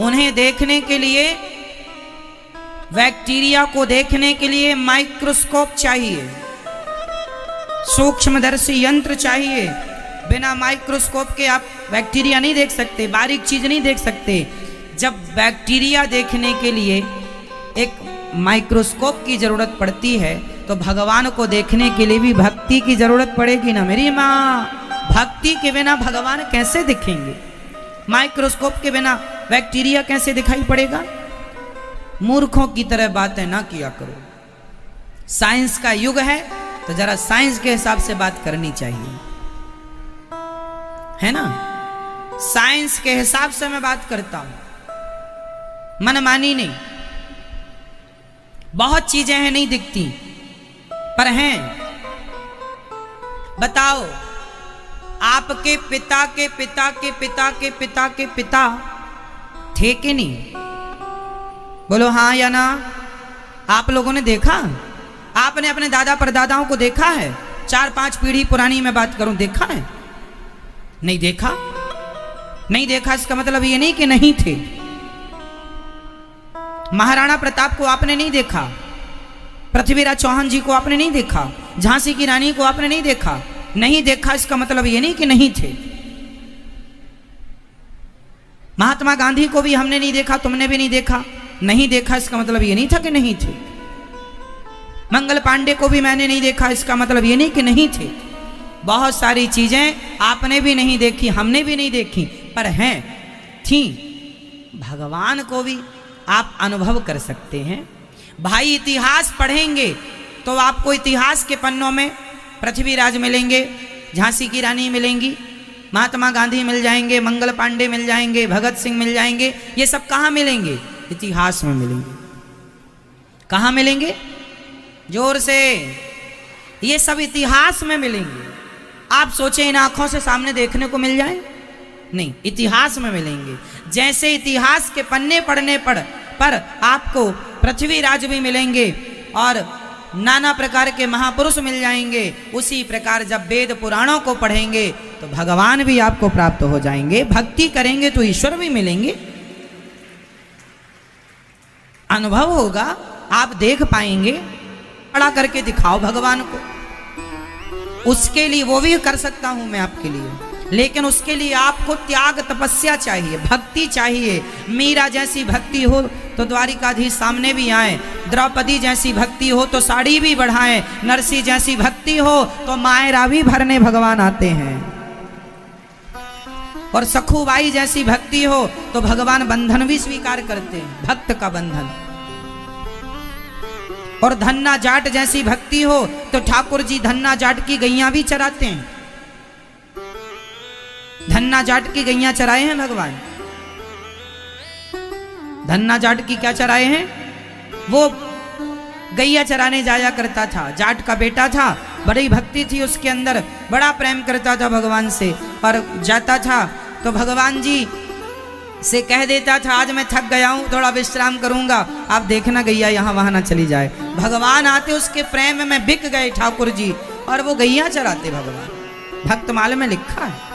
Speaker 1: उन्हें देखने के लिए, बैक्टीरिया को देखने के लिए माइक्रोस्कोप चाहिए, सूक्ष्मदर्शी यंत्र चाहिए। बिना माइक्रोस्कोप के आप बैक्टीरिया नहीं देख सकते, बारीक चीज नहीं देख सकते। जब बैक्टीरिया देखने के लिए एक माइक्रोस्कोप की जरूरत पड़ती है तो भगवान को देखने के लिए भी भक्ति की जरूरत पड़ेगी ना मेरी माँ। भक्ति के बिना भगवान कैसे दिखेंगे? माइक्रोस्कोप के बिना बैक्टीरिया कैसे दिखाई पड़ेगा? मूर्खों की तरह बातें ना किया करो। साइंस का युग है तो जरा साइंस के हिसाब से बात करनी चाहिए, है ना? साइंस के हिसाब से मैं बात करता हूं, मनमानी नहीं। बहुत चीजें हैं नहीं दिखती पर हैं। बताओ, आपके पिता के पिता के पिता के पिता के पिता थे कि नहीं? बोलो हाँ या ना। आप लोगों ने देखा? आपने अपने दादा परदादाओं को देखा है? 4-5 पीढ़ी पुरानी मैं बात करूं, देखा है? नहीं देखा। नहीं देखा इसका मतलब ये नहीं कि नहीं थे। महाराणा प्रताप को आपने नहीं देखा, पृथ्वीराज चौहान जी को आपने नहीं देखा, झांसी की रानी को आपने नहीं देखा। नहीं देखा इसका मतलब ये नहीं कि नहीं थे। महात्मा गांधी को भी हमने नहीं देखा, तुमने भी नहीं देखा। नहीं देखा इसका मतलब ये नहीं था कि नहीं थे। मंगल पांडे को भी मैंने नहीं देखा, इसका मतलब ये नहीं कि नहीं थे। बहुत सारी चीजें आपने भी नहीं देखी, हमने भी नहीं देखी, पर हैं, थी। भगवान को भी आप अनुभव कर सकते हैं। भाई इतिहास पढ़ेंगे तो आपको इतिहास के पन्नों में पृथ्वीराज मिलेंगे, झांसी की रानी मिलेंगी, महात्मा गांधी मिल जाएंगे, मंगल पांडे मिल जाएंगे, भगत सिंह मिल जाएंगे। ये सब कहाँ मिलेंगे? इतिहास में मिलेंगे। कहाँ मिलेंगे? जोर से। ये सब इतिहास में मिलेंगे। आप सोचें इन आंखों से सामने देखने को मिल जाए? नहीं, इतिहास में मिलेंगे। जैसे इतिहास के पन्ने पढ़ने पर आपको पृथ्वीराज भी मिलेंगे और नाना प्रकार के महापुरुष मिल जाएंगे, उसी प्रकार जब वेद पुराणों को पढ़ेंगे तो भगवान भी आपको प्राप्त हो जाएंगे। भक्ति करेंगे तो ईश्वर भी मिलेंगे। अनुभव होगा, आप देख पाएंगे। खड़ा करके दिखाओ भगवान को। उसके लिए वो भी कर सकता हूं मैं आपके लिए, लेकिन उसके लिए आपको त्याग तपस्या चाहिए, भक्ति चाहिए। मीरा जैसी भक्ति हो तो द्वारिकाधीश सामने भी आए, द्रौपदी जैसी भक्ति हो तो साड़ी भी बढ़ाएं, नरसी जैसी भक्ति हो तो मायरा भी भरने भगवान आते हैं, और सखुबाई जैसी भक्ति हो तो भगवान बंधन भी स्वीकार करते हैं, भक्त का बंधन। और धन्ना जाट जैसी भक्ति हो तो ठाकुर जी धन्ना जाट की गैया भी चराते हैं। धन्ना जाट की गैया चराए हैं भगवान। धन्ना जाट की क्या चराए हैं? वो गैया चराने जाया करता था, जाट का बेटा था, बड़ी भक्ति थी उसके अंदर, बड़ा प्रेम करता था भगवान से। और जाता था तो भगवान जी से कह देता था आज मैं थक गया हूं, थोड़ा विश्राम करूंगा, आप देखना गैया यहां वहां ना चली जाए। भगवान आते उसके प्रेम में बिक गए ठाकुर जी, और वो गैया चराते भगवान। भक्तमाल में लिखा है।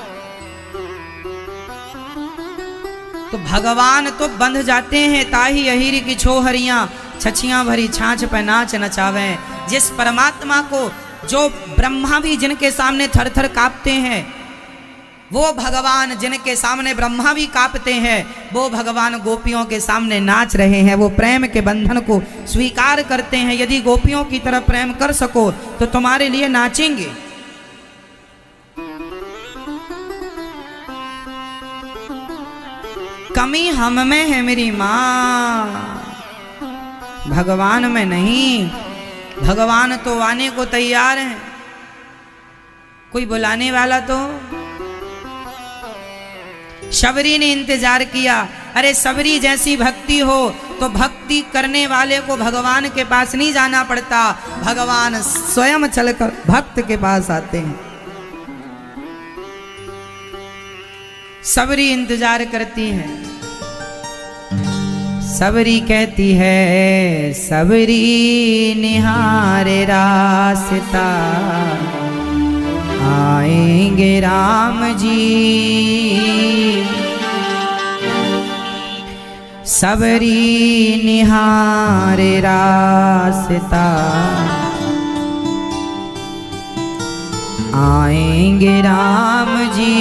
Speaker 1: तो भगवान तो बंध जाते हैं, ताही अहिर की छोहरियां, छछियां भरी छाछ पे नाच नचावे। जिस परमात्मा को जो ब्रह्मा भी जिनके सामने थर थर कांपते हैं, वो भगवान जिनके सामने ब्रह्मा भी कांपते हैं, वो भगवान गोपियों के सामने नाच रहे हैं। वो प्रेम के बंधन को स्वीकार करते हैं। यदि गोपियों की तरह प्रेम कर सको तो तुम्हारे लिए नाचेंगे। कमी हम में है मेरी माँ, भगवान में नहीं। भगवान तो आने को तैयार हैं, कोई बुलाने वाला तो। शबरी ने इंतजार किया। अरे शबरी जैसी भक्ति हो तो भक्ति करने वाले को भगवान के पास नहीं जाना पड़ता, भगवान स्वयं चलकर भक्त के पास आते हैं। शबरी इंतजार करती है। शबरी कहती है, शबरी निहारे रास्ता, आएंगे राम जी। शबरी निहारे रास्ता, आएंगे राम जी।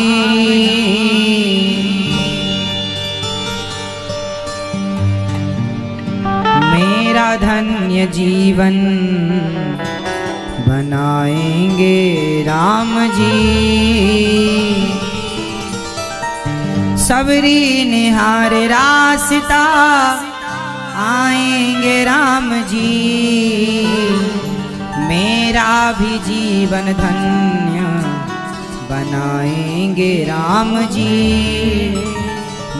Speaker 1: मेरा धन्य जीवन बनाएंगे राम जी। शबरी निहारे रास्ता, आएंगे राम जी। मेरा भी जीवन धन्य बनाएंगे राम जी।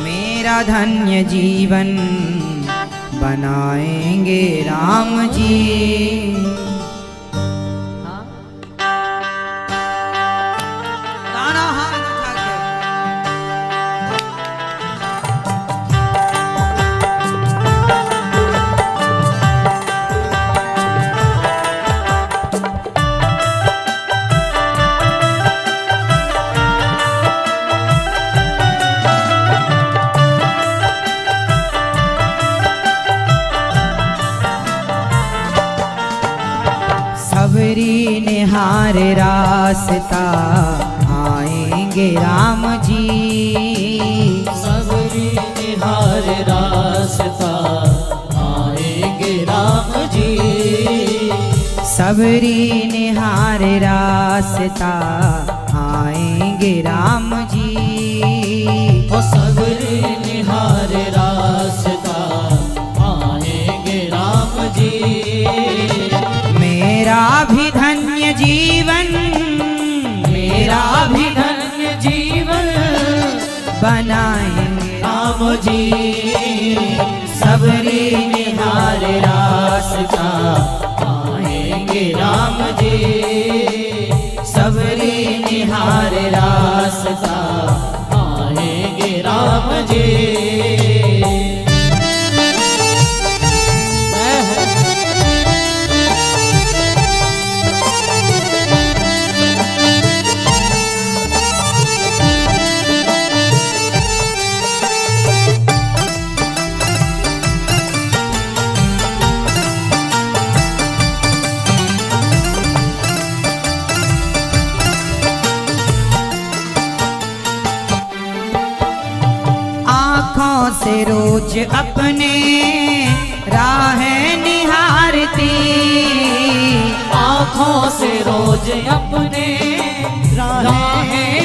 Speaker 1: मेरा धन्य जीवन बनाएंगे राम जी। शबरी निहारे रास्ता, आएंगे राम जी।
Speaker 2: शबरी निहारे रास्ता, आएंगे राम जी।
Speaker 1: शबरी निहारे रास्ता, आएंगे राम जी।
Speaker 2: ओ शबरी निहारे रास्ता, आएंगे राम जी।
Speaker 1: मेरा भी धन्य जीवन,
Speaker 2: मेरा भी धन्य जीवन
Speaker 1: बनाएंगे
Speaker 2: राम जी। शबरी निहारे रास्ता, आएंगे राम जी। शबरी निहारे रास्ता, आएंगे राम जी।
Speaker 1: से रोज अपने राह निहारती,
Speaker 2: आँखों से रोज अपने राह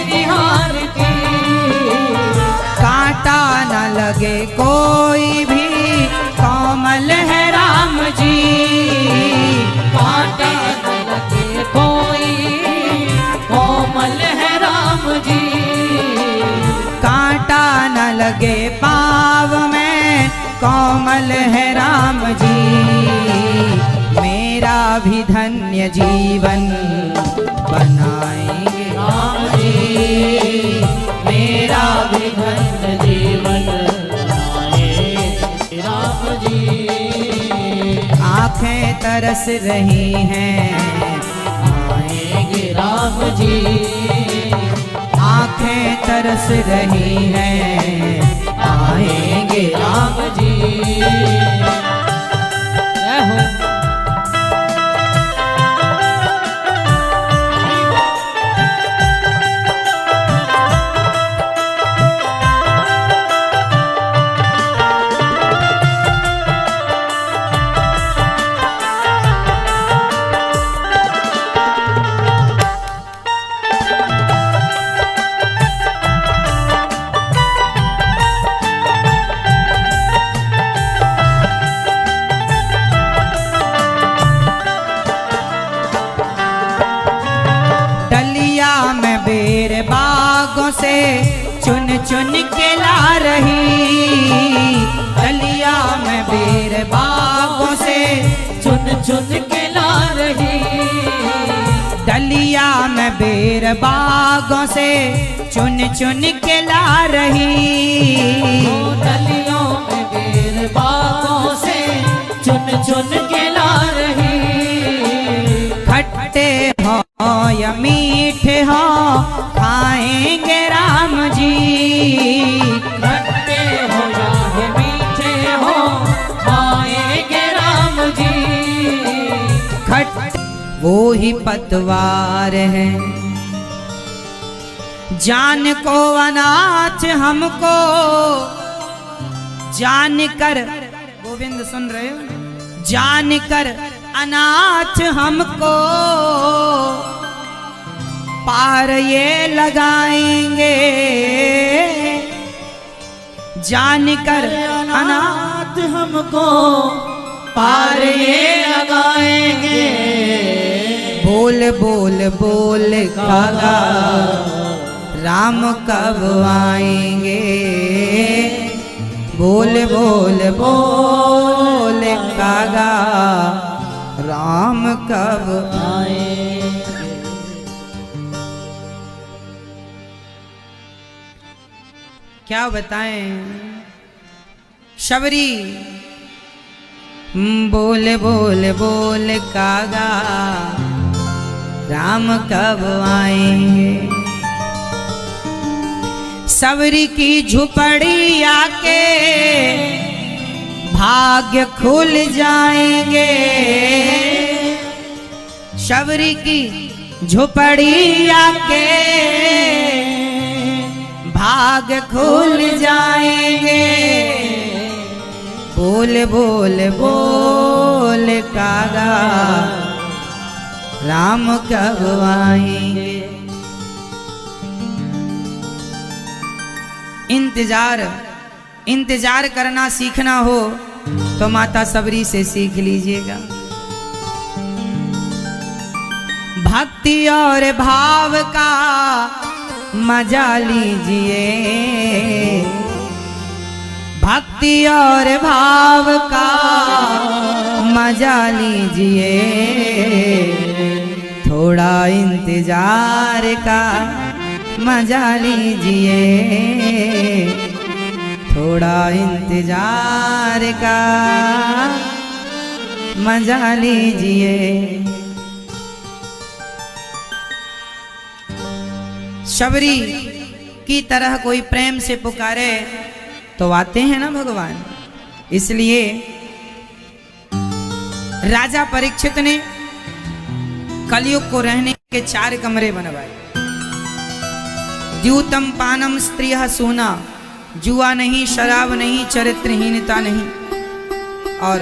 Speaker 2: निहारती।
Speaker 1: कांटा न लगे कोई भी कोमल है राम जी।
Speaker 2: कांटा न लगे कोई कोमल है राम जी।
Speaker 1: कांटा न लगे पाँव में कोमल है राम जी। मेरा भी धन्य जीवन बनाएंगे
Speaker 2: राम जी। मेरा भी धन्य जीवन बनाएंगे राम जी।
Speaker 1: आँखें तरस रही हैं,
Speaker 2: आएंगे राम जी।
Speaker 1: आँखें तरस रही हैं,
Speaker 2: आएंगे राम जी। जय हो।
Speaker 1: बागों से चुन चुन के ला रही, डलिया में बेर बागों से
Speaker 2: चुन चुन के ला रही,
Speaker 1: डलिया में बेर बागों से चुन चुन के ला रही,
Speaker 2: डलियों में बेर बागों से चुन चुन के ला रही।
Speaker 1: खट्टे हो या मीठे हो खाएंगे राम जी,
Speaker 2: खट्टे हो या मीठे हो खाएंगे राम जी।
Speaker 1: वो ही पतवार है जान को अनाथ हमको जान कर, गोविंद सुन रहे हो, जान कर अनाथ हमको पार ये लगाएंगे, जान कर अनाथ
Speaker 2: हमको पार ये लगाएंगे।
Speaker 1: बोल बोल बोल कागा राम कब आएंगे, बोल बोल बोल कागा राम कब
Speaker 2: आएंगे।
Speaker 1: क्या बताएं शबरी, बोल बोल बोल कागा राम कब आएंगे। सबरी की झुपड़ी आके भाग्य खुल जाएंगे, शबरी की झुपड़ी आके भाग्य खुल जाएंगे। बोल बोल बोल कागा राम कब आएंगे। इंतजार करना सीखना हो तो माता सबरी से सीख लीजिएगा। भक्ति और भाव का मजा लीजिए, भक्ति और भाव का मजा लीजिए, थोड़ा इंतजार का मजा लीजिए, थोड़ा इंतजार का मजा लीजिए। शबरी की तरह कोई प्रेम से पुकारे तो आते हैं ना भगवान। इसलिए राजा परीक्षित ने कलयुग को रहने के 4 कमरे बनवाए। द्यूतम पानम स्त्रिय सोना, जुआ नहीं, शराब नहीं, चरित्रहीनता नहीं। और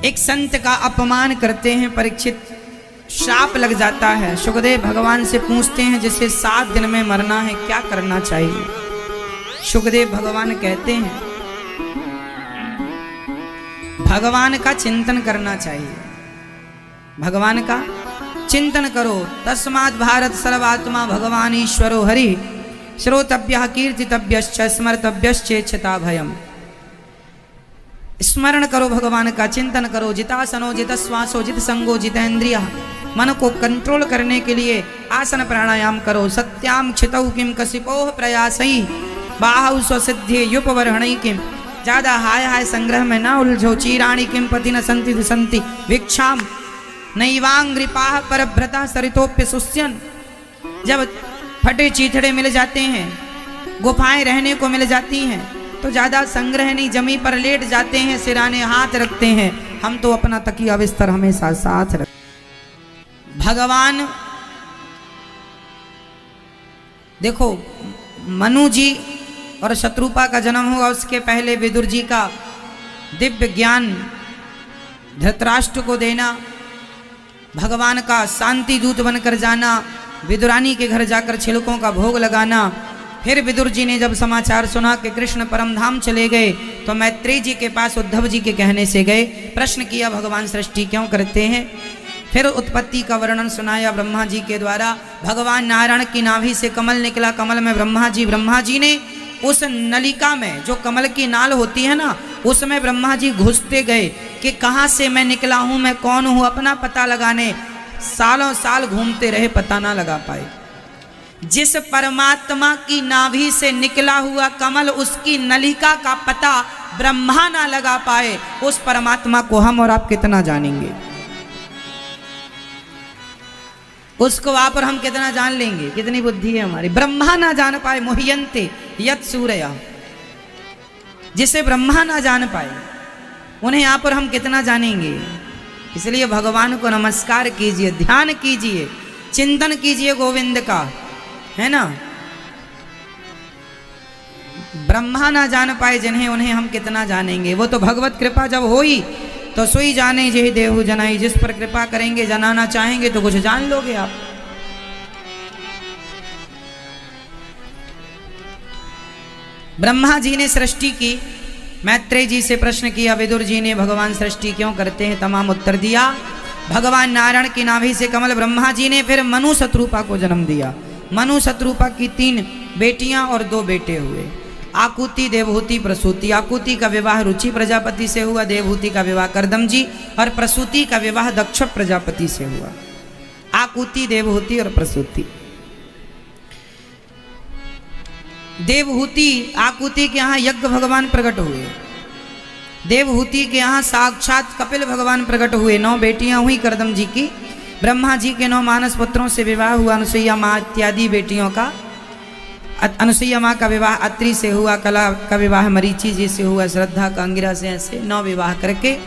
Speaker 1: एक संत का अपमान करते हैं परीक्षित, श्राप लग जाता है। सुखदेव भगवान से पूछते हैं जैसे 7 दिन में मरना है क्या करना चाहिए। सुखदेव भगवान कहते हैं भगवान का चिंतन करना चाहिए, भगवान का चिंतन करो। तस्मात् भारत सर्वात्मा भगवान ईश्वरो हरि, श्रोतव्यः कीर्तितव्यश्च स्मर्तव्यश्चेच्छता भयम्। स्मरण करो भगवान का, चिंतन करो। जितासनो जितश्वासो जित संगो जितेंद्रियः, मन को कंट्रोल करने के लिए आसन प्राणायाम करो। सत्याम क्षितौ किम कसिपोह प्रयासै, बाहु स्वसिद्धि युपवर्हणै किम। ज्यादा हाय हाय संग्रह में ना उलझो। चीराणी किम पति न संति दुसंति, भिक्षाम नैवांग्रिपाह परभ्रता सरितोप्य सुस्यन। जब फटे चीथड़े मिल जाते हैं, गुफाएं रहने को मिल जाती हैं, तो ज्यादा संग्रह नहीं, जमी पर लेट जाते हैं, सिराने हाथ रखते हैं। हम तो अपना तकिया बिस्तर हमेशा साथ रख। भगवान देखो, मनु जी और शत्रुपा का जन्म हुआ, उसके पहले विदुर जी का दिव्य ज्ञान धृतराष्ट्र को देना, भगवान का शांति दूत बनकर जाना, विदुरानी के घर जाकर छिलकों का भोग लगाना। फिर विदुर जी ने जब समाचार सुना कि कृष्ण परमधाम चले गए, तो मैत्रेय जी के पास उद्धव जी के कहने से गए। प्रश्न किया भगवान सृष्टि क्यों करते हैं। फिर उत्पत्ति का वर्णन सुनाया ब्रह्मा जी के द्वारा। भगवान नारायण की नाभि से कमल निकला, कमल में ब्रह्मा जी ने उस नलिका में जो कमल की नाल होती है ना, उसमें ब्रह्मा जी घुसते गए कि कहाँ से मैं निकला हूँ, मैं कौन हूँ, अपना पता लगाने सालों साल घूमते रहे, पता ना लगा पाए। जिस परमात्मा की नाभि से निकला हुआ कमल, उसकी नलिका का पता ब्रह्मा ना लगा पाए, उस परमात्मा को हम और आप कितना जानेंगे? उसको आप और हम कितना जान लेंगे? कितनी बुद्धि है हमारी। ब्रह्मा ना जान पाए, मुह्यन्ते यत् सूरया, जिसे ब्रह्मा ना जान पाए उन्हें आप और हम कितना जानेंगे? इसलिए भगवान को नमस्कार कीजिए, ध्यान कीजिए, चिंतन कीजिए गोविंद का, है ना। ब्रह्मा ना जान पाए जिन्हें, उन्हें हम कितना जानेंगे। वो तो भगवत कृपा जब होई तो सोई जाने जेहि देहु जनाई। जिस पर कृपा करेंगे, जनाना चाहेंगे तो कुछ जान लोगे आप। ब्रह्मा जी ने सृष्टि की, मैत्रेय जी से प्रश्न किया, विदुर जी ने भगवान सृष्टि क्यों करते हैं, तमाम उत्तर दिया। भगवान नारायण की नाभि से कमल ब्रह्मा जी ने फिर मनु शत्रुपा को जन्म दिया। मनु शत्रुपा की 3 बेटियां और 2 बेटे हुए, आकुति, देवहूति, प्रसूति। आकुति का विवाह रुचि प्रजापति से हुआ, देवहूति का विवाह कर्दम जी, और प्रसूति का विवाह दक्ष प्रजापति से हुआ। आकुति, देवहूति और प्रसूति। देवहूति, आकुति के यहाँ यज्ञ भगवान प्रकट हुए, देवहूति के यहाँ साक्षात कपिल भगवान प्रकट हुए। 9 बेटियां हुई कर्दम जी की। ब्रह्मा जी के 9 मानस पुत्रों से विवाह हुआ, अनुसुईया माँ इत्यादि बेटियों का। अनुसुईया माँ का विवाह अत्रि से हुआ, कला का विवाह मरीचि जी से हुआ, श्रद्धा का अंगिरा से, ऐसे 9 विवाह करके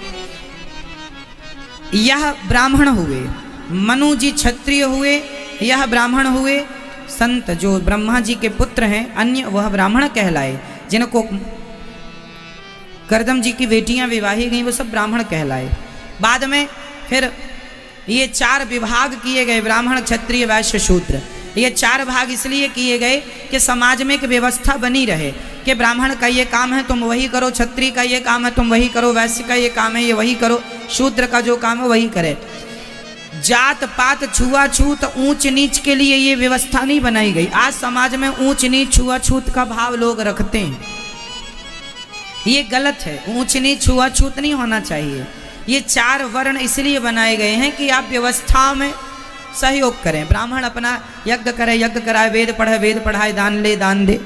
Speaker 1: यह ब्राह्मण हुए। मनु जी क्षत्रिय हुए, यह ब्राह्मण हुए। संत जो ब्रह्मा जी के पुत्र हैं अन्य, वह ब्राह्मण कहलाए। जिनको कर्दम जी की बेटियां विवाही गई वो सब ब्राह्मण कहलाए। बाद में फिर ये 4 विभाग किए गए, ब्राह्मण, क्षत्रिय, वैश्य, शूद्र। ये 4 भाग इसलिए किए गए कि समाज में एक व्यवस्था बनी रहे कि ब्राह्मण का ये काम है तुम वही करो, क्षत्रिय का ये काम है तुम वही करो, वैश्य का ये काम है ये वही करो, शूद्र का जो काम है वही करे। जात पात, छुआछूत, ऊंच नीच के लिए ये व्यवस्था नहीं बनाई गई। आज समाज में ऊंच नीच, छुआछूत का भाव लोग रखते हैं, ये गलत है। ऊंच नीच, छुआछूत नहीं होना चाहिए। ये 4 वर्ण इसलिए बनाए गए हैं कि आप व्यवस्था में सहयोग करें। ब्राह्मण अपना यज्ञ करे, यज्ञ कराए, वेद पढ़े, वेद पढ़ाए, दान ले, दान दे।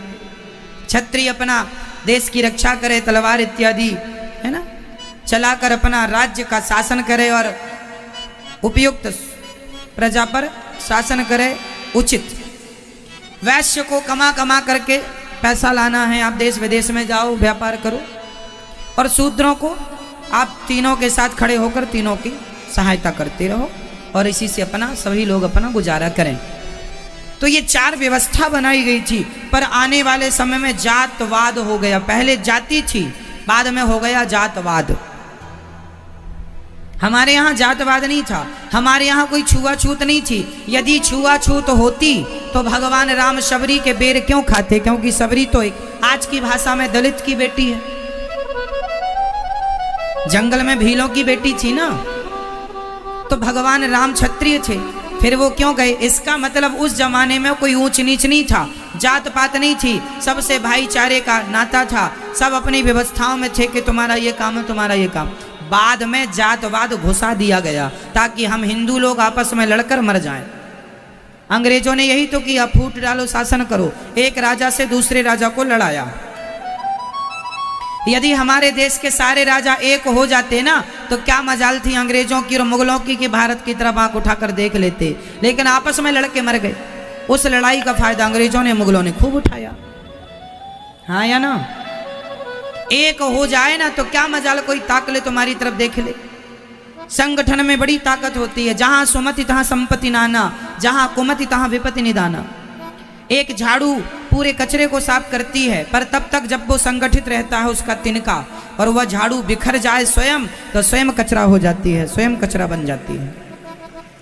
Speaker 1: क्षत्रिय अपना देश की रक्षा करे, तलवार इत्यादि, है ना, चलाकर अपना राज्य का शासन करे और उपयुक्त प्रजा पर शासन करे उचित। वैश्य को कमा कमा करके पैसा लाना है, आप देश विदेश में जाओ, व्यापार करो। और शूद्रों को आप तीनों के साथ खड़े होकर तीनों की सहायता करते रहो और इसी से अपना सभी लोग अपना गुजारा करें। तो ये 4 व्यवस्था बनाई गई थी। पर आने वाले समय में जातवाद हो गया। पहले जाति थी, बाद में हो गया जातवाद। हमारे यहाँ जातवाद नहीं था, हमारे यहाँ कोई छुआछूत नहीं थी। यदि छुआछूत होती तो भगवान राम शबरी के बेर क्यों खाते? क्योंकि शबरी तो एक आज की भाषा में दलित की बेटी है, जंगल में भीलों की बेटी थी ना। तो भगवान राम क्षत्रिय थे, फिर वो क्यों गए? इसका मतलब उस जमाने में कोई ऊंच नीच नहीं था, जात पात नहीं थी, सबसे भाईचारे का नाता था। सब अपनी व्यवस्थाओं में थे कि तुम्हारा ये काम है, तुम्हारा ये काम। बाद में जातवाद घुसा दिया गया ताकि हम हिंदू लोग आपस में लड़कर मर जाएं। अंग्रेजों ने यही तो किया, फूट डालो, शासन करो। एक राजा से दूसरे राजा को लड़ाया। यदि हमारे देश के सारे राजा एक हो जाते ना तो क्या मजाल थी अंग्रेजों की और मुगलों की कि भारत की तरफ आंख उठाकर देख लेते। लेकिन आपस में लड़के मर गए। उस लड़ाई का फायदा अंग्रेजों ने, मुगलों ने खूब उठाया। हाँ या ना? एक हो जाए ना तो क्या मजाल, कोई ताक ले, तुम्हारी तरफ देख ले। संगठन में बड़ी ताकत होती है। जहां सुमति तहां संपत्ति नाना, जहां कुमति तहां विपत्ति निदाना। एक झाड़ू पूरे कचरे को साफ करती है, पर तब तक जब वो संगठित रहता है उसका तिनका, और वह झाड़ू बिखर जाए स्वयं तो स्वयं कचरा हो जाती है, स्वयं कचरा बन जाती है।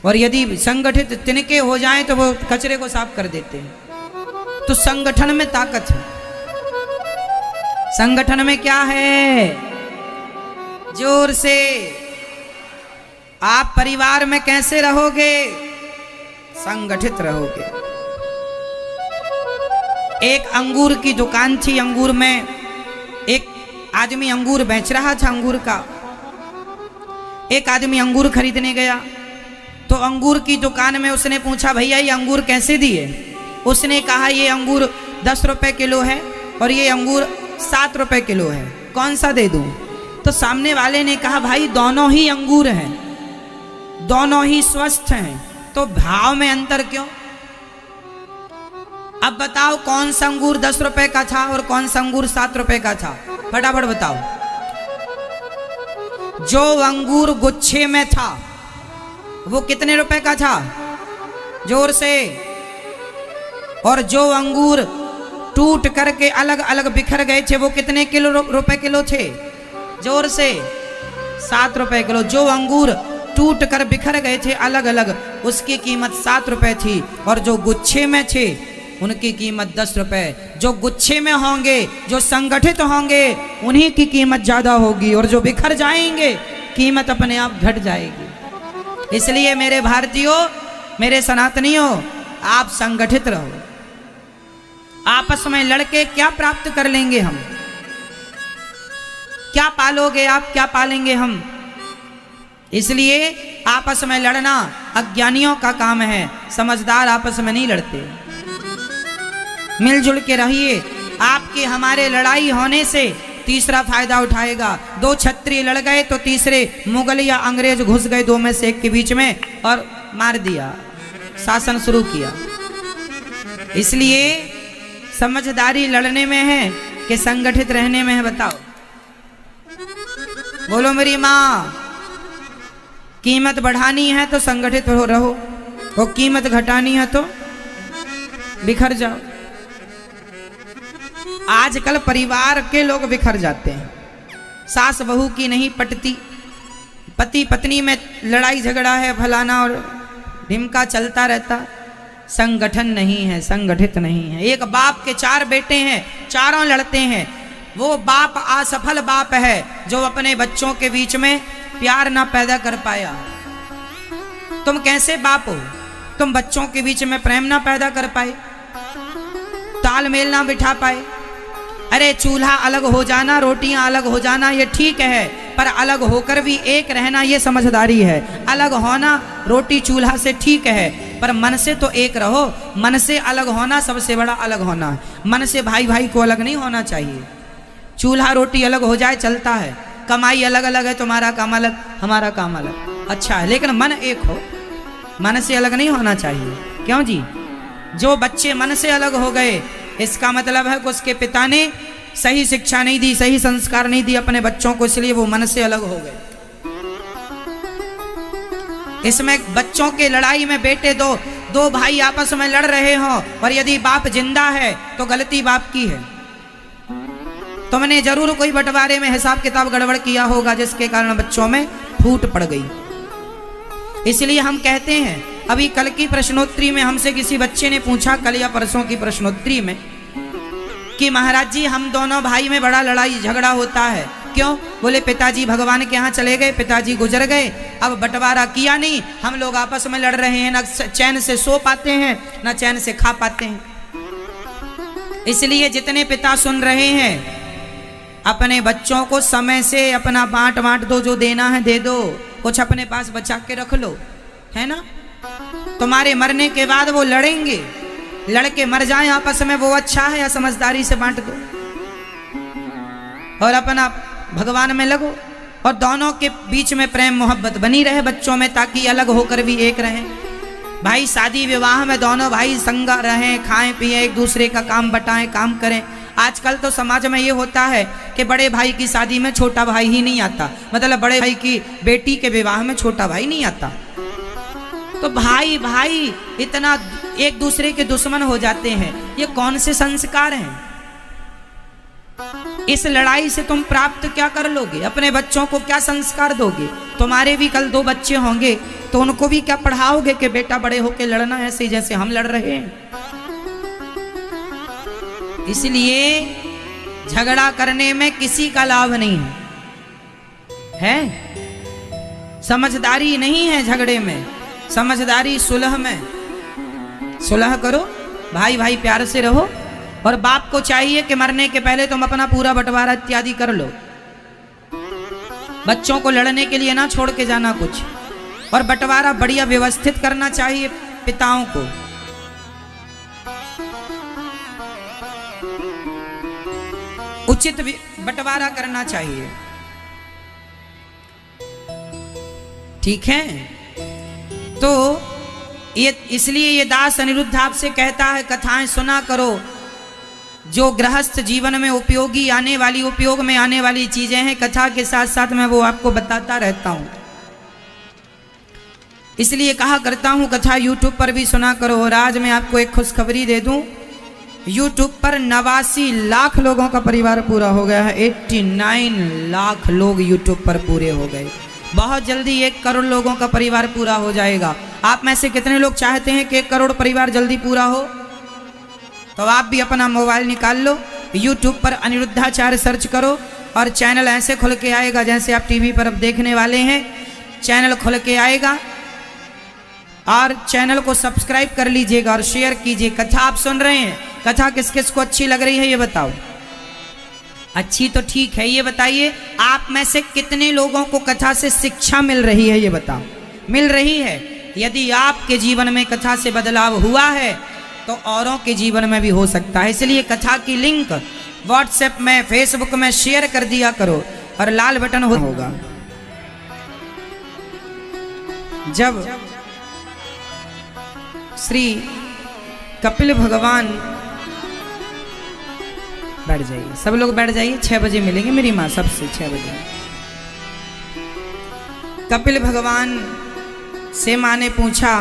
Speaker 1: और यदि संगठित तिनके हो जाएं तो वो कचरे को साफ कर देते हैं। तो संगठन में ताकत है। संगठन में क्या है? जोर से आप परिवार में कैसे रहोगे? संगठित रहोगे। एक अंगूर की दुकान थी, अंगूर में एक आदमी अंगूर बेच रहा था अंगूर का। एक आदमी अंगूर खरीदने गया तो अंगूर की दुकान में उसने पूछा, भैया ये अंगूर कैसे दिए? उसने कहा ये अंगूर 10 रुपए किलो है और ये अंगूर 7 रुपए किलो है, कौन सा दे दूं? तो सामने वाले ने कहा, भाई दोनों ही अंगूर हैं, दोनों ही स्वस्थ हैं, तो भाव में अंतर क्यों? अब बताओ कौन सा अंगूर 10 रुपए का था और कौन सा अंगूर 7 रुपए का था? फटाफट बताओ। जो अंगूर गुच्छे में था वो कितने रुपए का था? जोर से। और जो अंगूर टूट करके अलग अलग बिखर गए थे वो कितने रुपए किलो थे? जोर से। 7 रुपए किलो। जो अंगूर टूट कर बिखर गए थे अलग अलग, उसकी कीमत 7 रुपए थी, और जो गुच्छे में थे उनकी कीमत 10 रुपए। जो गुच्छे में होंगे, जो संगठित होंगे, उन्हीं की कीमत ज्यादा होगी, और जो बिखर जाएंगे कीमत अपने आप घट जाएगी। इसलिए मेरे भारतीयों, मेरे सनातनियों, आप संगठित रहो। आपस में लड़के क्या प्राप्त कर लेंगे हम? क्या पालोगे आप, क्या पालेंगे हम? इसलिए आपस में लड़ना अज्ञानियों का काम है, समझदार आपस में नहीं लड़ते। मिलजुल के रहिए। आपके हमारे लड़ाई होने से तीसरा फायदा उठाएगा। 2 क्षत्रिय लड़ गए तो तीसरे मुगल या अंग्रेज घुस गए 2 में से एक के बीच में और मार दिया, शासन शुरू किया। इसलिए समझदारी लड़ने में है कि संगठित रहने में है? बताओ, बोलो मेरी माँ। कीमत बढ़ानी है तो संगठित रहो, और कीमत घटानी है तो बिखर जाओ। आजकल परिवार के लोग बिखर जाते हैं, सास बहू की नहीं पटती, पति पत्नी में लड़ाई झगड़ा है, फलाना और ढिमका चलता रहता। संगठन नहीं है, संगठित नहीं है। एक बाप के 4 बेटे हैं, चारों लड़ते हैं। वो बाप असफल बाप है जो अपने बच्चों के बीच में प्यार ना पैदा कर पाया। तुम कैसे बाप हो? तुम बच्चों के बीच में प्रेम ना पैदा कर पाए, तालमेल ना बिठा पाए। अरे चूल्हा अलग हो जाना, रोटियां अलग हो जाना ये ठीक है, पर अलग होकर भी एक रहना ये समझदारी है। अलग होना रोटी चूल्हा से ठीक है, पर मन से तो एक रहो। मन से अलग होना सबसे बड़ा अलग होना है। मन से भाई भाई को अलग नहीं होना चाहिए। चूल्हा रोटी अलग हो जाए चलता है, कमाई अलग अलग है, तुम्हारा काम अलग, हमारा काम अलग, अच्छा है, लेकिन मन एक हो। मन से अलग नहीं होना चाहिए। क्यों जी? जो बच्चे मन से अलग हो गए, इसका मतलब है कि उसके पिता ने सही शिक्षा नहीं दी, सही संस्कार नहीं दी अपने बच्चों को, इसलिए वो मन से अलग हो गए। इसमें बच्चों के लड़ाई में बेटे दो भाई आपस में लड़ रहे हो, और यदि बाप जिंदा है तो गलती बाप की है। तुमने जरूर कोई बंटवारे में हिसाब किताब गड़बड़ किया होगा, जिसके कारण बच्चों में फूट पड़ गई। इसलिए हम कहते हैं, अभी कल की प्रश्नोत्तरी में हमसे किसी बच्चे ने पूछा, कल या परसों की प्रश्नोत्तरी में, कि महाराज जी हम दोनों भाई में बड़ा लड़ाई झगड़ा होता है, क्यों? बोले पिताजी भगवान के यहाँ चले गए, पिताजी गुजर गए, अब बंटवारा किया नहीं, हम लोग आपस में लड़ रहे हैं, ना चैन से सो पाते हैं ना चैन से खा पाते हैं। इसलिए जितने पिता सुन रहे हैं, अपने बच्चों को समय से अपना बांट दो, जो देना है दे दो, कुछ अपने पास बचा के रख लो, है ना? तुम्हारे मरने के बाद वो लड़ेंगे, लड़के मर जाएं आपस में, वो अच्छा है, या समझदारी से बांट दो और अपना भगवान में लगो, और दोनों के बीच में प्रेम मोहब्बत बनी रहे बच्चों में, ताकि अलग होकर भी एक रहें। भाई शादी विवाह में दोनों भाई संग रहें, खाएं पिएं, एक दूसरे का काम बटाएं, काम करें। आजकल तो समाज में ये होता है कि बड़े भाई की शादी में छोटा भाई ही नहीं आता, मतलब बड़े भाई की बेटी के विवाह में छोटा भाई नहीं आता। तो भाई भाई इतना एक दूसरे के दुश्मन हो जाते हैं, ये कौन से संस्कार हैं? इस लड़ाई से तुम प्राप्त क्या कर लोगे? अपने बच्चों को क्या संस्कार दोगे? तुम्हारे भी कल 2 बच्चे होंगे तो उनको भी क्या पढ़ाओगे कि बेटा बड़े होके लड़ना ऐसे जैसे हम लड़ रहे हैं? इसलिए झगड़ा करने में किसी का लाभ नहीं है, समझदारी नहीं है झगड़े में, समझदारी सुलह में। सुलह करो, भाई भाई प्यार से रहो। और बाप को चाहिए कि मरने के पहले तुम अपना पूरा बंटवारा इत्यादि कर लो। बच्चों को लड़ने के लिए ना छोड़ के जाना कुछ। और बंटवारा बढ़िया व्यवस्थित करना चाहिए पिताओं को। उचित बंटवारा करना चाहिए, ठीक है। तो ये इसलिए ये दास अनिरुद्ध आपसे कहता है कथाएं सुना करो, जो गृहस्थ जीवन में उपयोगी आने वाली, उपयोग में आने वाली चीजें हैं, कथा के साथ साथ मैं वो आपको बताता रहता हूं। इसलिए कहा करता हूं कथा यूट्यूब पर भी सुना करो। और आज मैं आपको एक खुशखबरी दे दूं, यूट्यूब पर 89 लाख लोगों का परिवार पूरा हो गया है। 89 लाख लोग यूट्यूब पर पूरे हो गए। बहुत जल्दी 1 करोड़ लोगों का परिवार पूरा हो जाएगा। आप में से कितने लोग चाहते हैं कि 1 करोड़ परिवार जल्दी पूरा हो? तो आप भी अपना मोबाइल निकाल लो, यूट्यूब पर अनिरुद्धाचार्य सर्च करो और चैनल ऐसे खुल के आएगा जैसे आप टीवी पर अब देखने वाले हैं। चैनल खुल के आएगा और चैनल को सब्सक्राइब कर लीजिएगा और शेयर कीजिए। कथा आप सुन रहे हैं, कथा किस किस को अच्छी लग रही है ये बताओ। अच्छी तो ठीक है, ये बताइए आप में से कितने लोगों को कथा से शिक्षा मिल रही है, ये बताओ। मिल रही है? यदि आपके जीवन में कथा से बदलाव हुआ है तो औरों के जीवन में भी हो सकता है। इसलिए कथा की लिंक व्हाट्सएप में, फेसबुक में शेयर कर दिया करो और लाल बटन होगा। जब श्री कपिल भगवान, बैठ जाइए सब लोग, बैठ जाइए, 6 बजे मिलेंगे मेरी माँ सबसे, 6 बजे। कपिल भगवान से माँ ने पूछा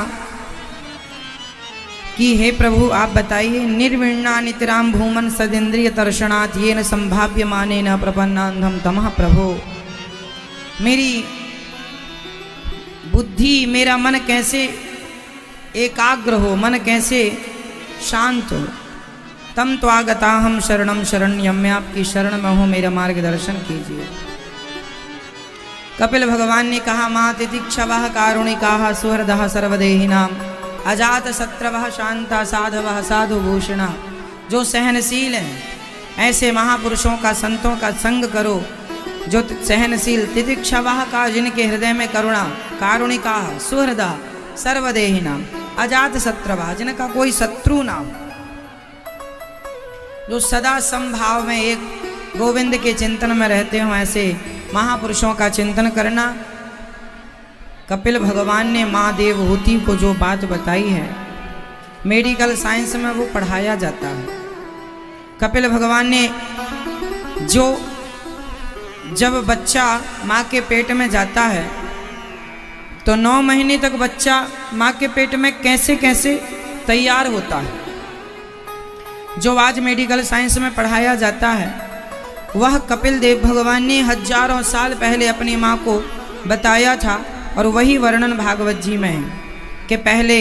Speaker 1: कि हे प्रभु आप बताइए, निर्विण्णा नितराम भूमन सदिंद्रिय तर्षणात् येन संभाव्य माने न प्रपन्नांधम तमः प्रभो। मेरी बुद्धि, मेरा मन कैसे एकाग्र हो, मन कैसे शांत हो। तम त्वागता हम शरणम शरण्यम, मैं आपकी शरण में हूँ, मेरा मार्गदर्शन कीजिए। कपिल भगवान ने कहा, माँ तितिक्षवः कारुणिकाः सुहृदः सर्वदेहिनाम अजात शत्रवः शांता साधवः साधुभूषणा। जो सहनशील हैं ऐसे महापुरुषों का, संतों का संग करो जो सहनशील, तितिक्षवः का जिनके हृदय में करुणा, कारुणिकाः सुहृदः सर्वदेहिनाम अजात शत्रवः जिनका कोई शत्रु ना हो, जो सदा समभाव में एक गोविंद के चिंतन में रहते हो, ऐसे महापुरुषों का चिंतन करना। कपिल भगवान ने माँ देवहूति को जो बात बताई है, मेडिकल साइंस में वो पढ़ाया जाता है। कपिल भगवान ने जो, जब बच्चा माँ के पेट में जाता है तो 9 महीने तक बच्चा माँ के पेट में कैसे कैसे तैयार होता है, जो आज मेडिकल साइंस में पढ़ाया जाता है, वह कपिल देव भगवान ने हजारों साल पहले अपनी माँ को बताया था। और वही वर्णन भागवत जी में है कि पहले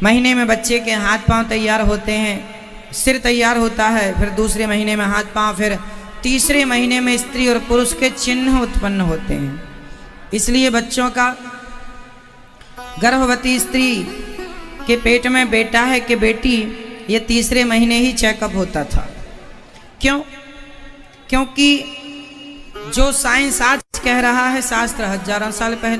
Speaker 1: महीने में बच्चे के हाथ पांव तैयार होते हैं, सिर तैयार होता है, फिर दूसरे महीने में हाथ पांव, फिर तीसरे महीने में स्त्री और पुरुष के चिन्ह उत्पन्न होते हैं। इसलिए बच्चों का, गर्भवती स्त्री के पेट में बेटा है कि बेटी, ये तीसरे महीने ही चेकअप होता था। क्यों? क्योंकि जो साइंस आज कह रहा है, शास्त्र हजारों साल पहले